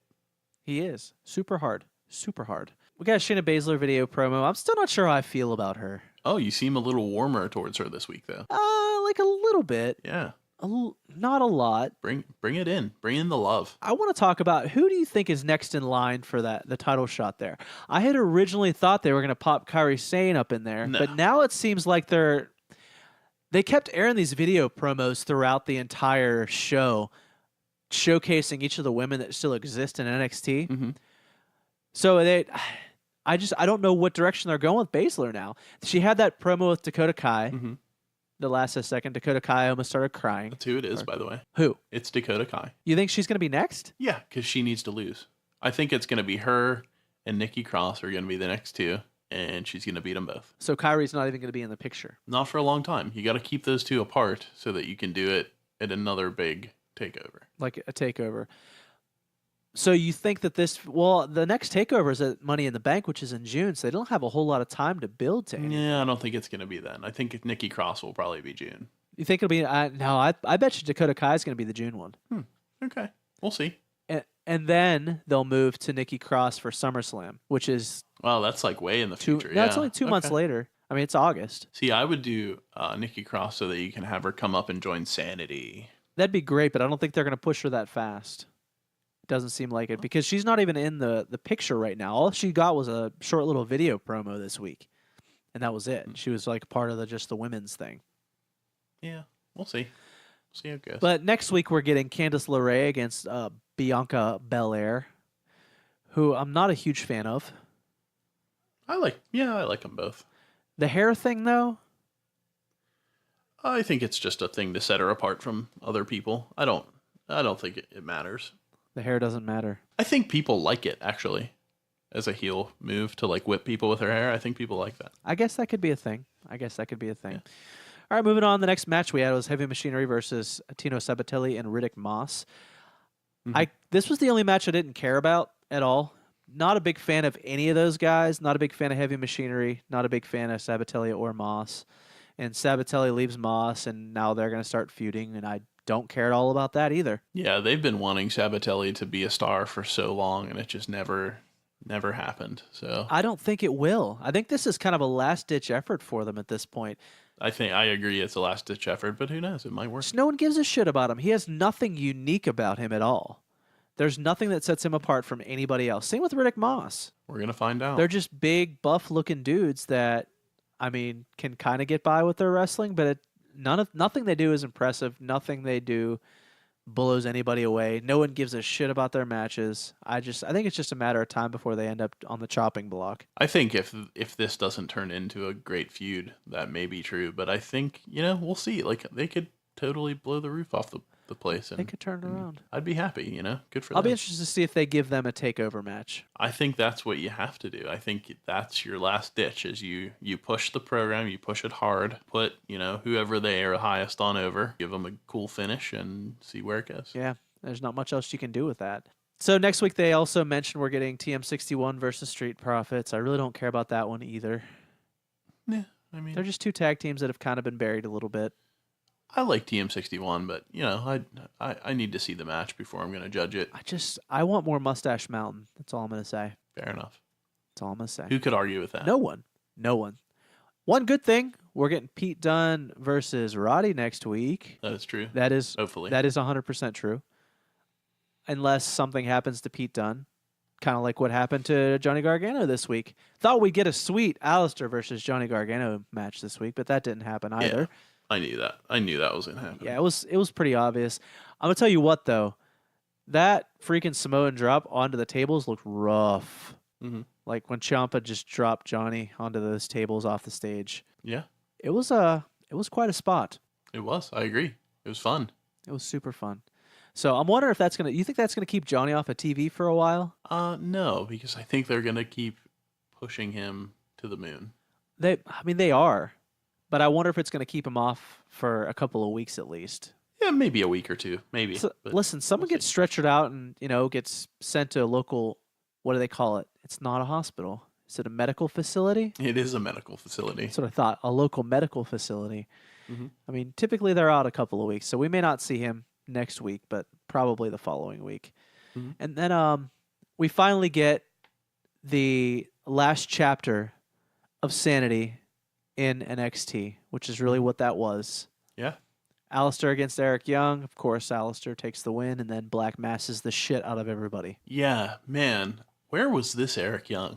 He is. Super hard. Super hard. We got a Shayna Baszler video promo. I'm still not sure how I feel about her. Oh, you seem a little warmer towards her this week, though. Like a little bit. Yeah. Not a lot. Bring it in. Bring in the love. I want to talk about who do you think is next in line for the title shot there? I had originally thought they were going to pop Kairi Sane up in there, but now it seems like they kept airing these video promos throughout the entire show, showcasing each of the women that still exist in NXT. So I don't know what direction they're going with Baszler now. She had that promo with Dakota Kai. Mm-hmm. The last second, Dakota Kai almost started crying. That's who it is, by the way. Who? It's Dakota Kai. You think she's going to be next? Yeah, because she needs to lose. I think it's going to be her and Nikki Cross are going to be the next two, and she's going to beat them both. So Kyrie's not even going to be in the picture. Not for a long time. You got to keep those two apart so that you can do it at another big takeover. Like a takeover. So you think that the next takeover is at Money in the Bank, which is in June, so they don't have a whole lot of time to build to. Yeah, I don't think it's going to be then. I think Nikki Cross will probably be June. You think it'll be? No, I bet you Dakota Kai is going to be the June one. Okay, we'll see. And then they'll move to Nikki Cross for SummerSlam, which is Well, that's like way in the future. No, it's only 2 months later. I mean, it's August. See, I would do Nikki Cross so that you can have her come up and join Sanity. That'd be great, but I don't think they're going to push her that fast. It doesn't seem like it because she's not even in the picture right now. All she got was a short little video promo this week, and that was it. She was like part of just the women's thing. Yeah, we'll see. See how it goes. But next week we're getting Candice LeRae against Bianca Belair, who I'm not a huge fan of. I like them both. The hair thing, though? I think it's just a thing to set her apart from other people. I don't think it matters. The hair doesn't matter. I think people like it, actually, as a heel move to like whip people with her hair. I think people like that. I guess that could be a thing. Yeah. All right, moving on. The next match we had was Heavy Machinery versus Tino Sabatelli and Riddick Moss. Mm-hmm. This was the only match I didn't care about at all. Not a big fan of any of those guys. Not a big fan of Heavy Machinery. Not a big fan of Sabatelli or Moss. And Sabatelli leaves Moss, and now they're going to start feuding, and I don't care at all about that either. Yeah, they've been wanting Sabatelli to be a star for so long, and it just never happened. So I don't think it will. I think this is kind of a last-ditch effort for them at this point. I agree it's a last-ditch effort, but who knows? It might work. No one gives a shit about him. He has nothing unique about him at all. There's nothing that sets him apart from anybody else. Same with Riddick Moss. We're going to find out. They're just big, buff-looking dudes that, I mean, can kind of get by with their wrestling, but nothing they do is impressive. Nothing they do blows anybody away. No one gives a shit about their matches. I think it's just a matter of time before they end up on the chopping block. I think if this doesn't turn into a great feud, that may be true. But I think, we'll see. Like, they could totally blow the roof off the place. And they could turn it around. I'd be happy, Good for them. I'll be interested to see if they give them a takeover match. I think that's what you have to do. I think that's your last ditch is you push the program, you push it hard, put, whoever they are highest on over, give them a cool finish and see where it goes. Yeah, there's not much else you can do with that. So next week they also mentioned we're getting TM61 versus Street Profits. I really don't care about that one either. Yeah, I mean, they're just two tag teams that have kind of been buried a little bit. I like TM61, but I need to see the match before I'm going to judge it. I want more Mustache Mountain. That's all I'm going to say. Fair enough. That's all I'm going to say. Who could argue with that? No one. One good thing, we're getting Pete Dunne versus Roddy next week. That is true. Hopefully. That is 100% true. Unless something happens to Pete Dunne. Kind of like what happened to Johnny Gargano this week. Thought we'd get a sweet Alistair versus Johnny Gargano match this week, but that didn't happen either. Yeah. I knew that was going to happen. Yeah, it was pretty obvious. I'm going to tell you what, though. That freaking Samoan drop onto the tables looked rough. Mm-hmm. Like when Ciampa just dropped Johnny onto those tables off the stage. Yeah. It was quite a spot. It was. I agree. It was fun. It was super fun. So I'm wondering if you think that's going to keep Johnny off of TV for a while? No, because I think they're going to keep pushing him to the moon. They are. But I wonder if it's going to keep him off for a couple of weeks at least. Yeah, maybe a week or two, maybe. So, listen, someone gets stretchered out and gets sent to a local. What do they call it? It's not a hospital. Is it a medical facility? It is a medical facility. That's what I thought. A local medical facility. Mm-hmm. I mean, typically they're out a couple of weeks, so we may not see him next week, but probably the following week. Mm-hmm. And then we finally get the last chapter of Sanity in NXT, which is really what that was. Yeah. Alistair against Eric Young. Of course, Alistair takes the win, and then Black masses the shit out of everybody. Yeah, man. Where was this Eric Young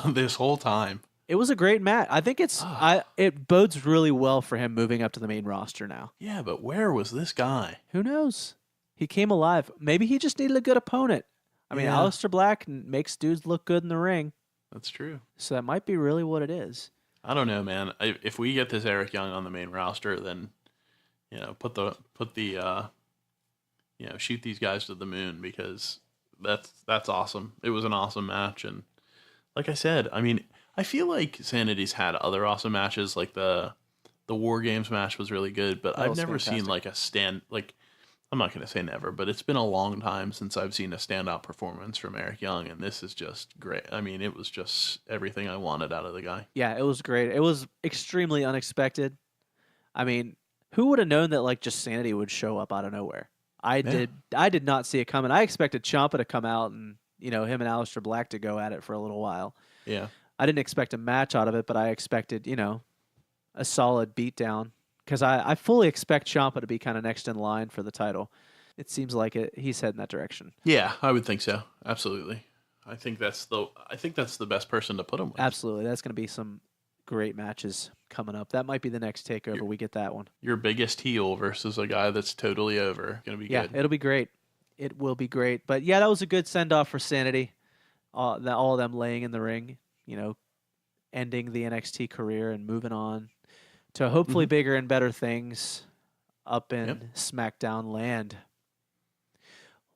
this whole time? It was a great match. I think it bodes really well for him moving up to the main roster now. Yeah, but where was this guy? Who knows? He came alive. Maybe he just needed a good opponent. I mean, Alistair Black makes dudes look good in the ring. That's true. So that might be really what it is. I don't know, man. If we get this Eric Young on the main roster, then put the shoot these guys to the moon, because that's awesome. It was an awesome match, and like I said, I mean, I feel like Sanity's had other awesome matches, like the War Games match was really good, but I've never seen like a I'm not going to say never, but it's been a long time since I've seen a standout performance from Eric Young, and this is just great. I mean, it was just everything I wanted out of the guy. Yeah, it was great. It was extremely unexpected. I mean, who would have known that like just Sanity would show up out of nowhere? I did not see it coming. I expected Ciampa to come out and, him and Aleister Black to go at it for a little while. Yeah. I didn't expect a match out of it, but I expected, a solid beatdown. Because I fully expect Ciampa to be kind of next in line for the title. It seems like he's heading that direction. Yeah, I would think so. Absolutely. I think that's the best person to put him with. Absolutely. That's going to be some great matches coming up. That might be the next takeover. We get that one. Your biggest heel versus a guy that's totally over. Going to be good. Yeah, it'll be great. It will be great. But yeah, that was a good send-off for Sanity. All of them laying in the ring, ending the NXT career and moving on to hopefully bigger and better things up in Smackdown land.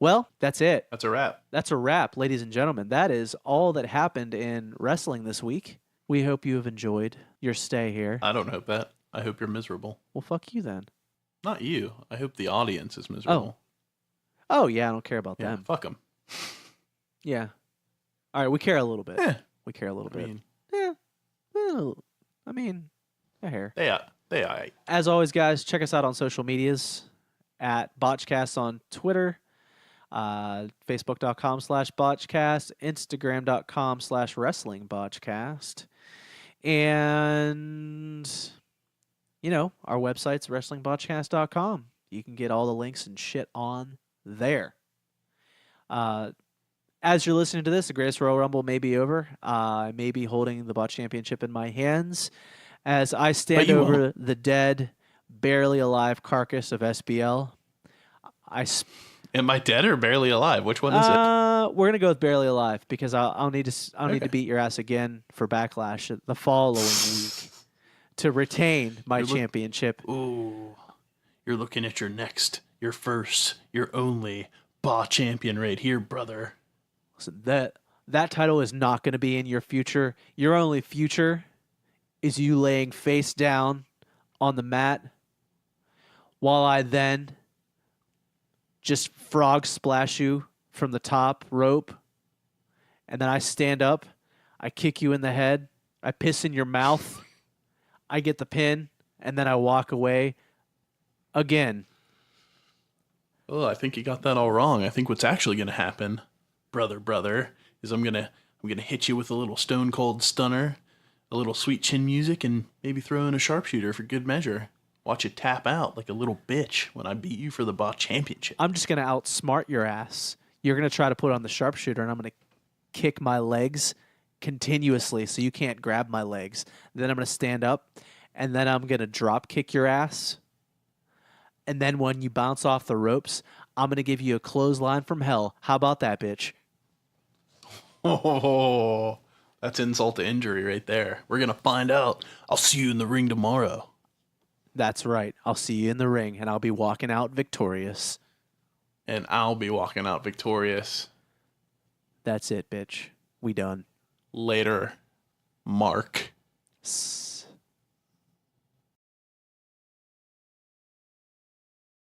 Well, that's it. That's a wrap. That's a wrap, ladies and gentlemen. That is all that happened in wrestling this week. We hope you have enjoyed your stay here. I don't hope that. I hope you're miserable. Well, fuck you then. Not you. I hope the audience is miserable. Oh yeah, I don't care about them. Fuck them. Yeah. All right, we care a little bit. Yeah. We care a little bit. Mean, yeah. Well, I mean, a hair. They are. As always, guys, check us out on social medias at Botchcast on Twitter, Facebook.com/Botchcast, Instagram.com/WrestlingBotchcast, and our website's wrestlingbotchcast.com. You can get all the links and shit on there. As you're listening to this, the Greatest Royal Rumble may be over. I may be holding the Botch Championship in my hands as I stand over the dead, barely alive carcass of SBL. Am I dead or barely alive? Which one is it? We're gonna go with barely alive because I'll need to beat your ass again for Backlash the following week to retain my championship. Ooh, you're looking at your first, your only Botch champion right here, brother. Listen, that title is not going to be in your future. Your only future is you laying face down on the mat while I then just frog splash you from the top rope, and then I stand up, I kick you in the head, I piss in your mouth, I get the pin, and then I walk away again. Oh, I think you got that all wrong. I think what's actually going to happen, brother, is I'm gonna hit you with a little Stone Cold Stunner, a little sweet chin music, and maybe throw in a sharpshooter for good measure. Watch you tap out like a little bitch when I beat you for the Botch Championship. I'm just going to outsmart your ass. You're going to try to put on the sharpshooter, and I'm going to kick my legs continuously so you can't grab my legs. Then I'm going to stand up, and then I'm going to drop kick your ass. And then when you bounce off the ropes, I'm going to give you a clothesline from hell. How about that, bitch? Oh, that's insult to injury right there. We're going to find out. I'll see you in the ring tomorrow. That's right. I'll see you in the ring, and I'll be walking out victorious. And I'll be walking out victorious. That's it, bitch. We done. Later, Mark.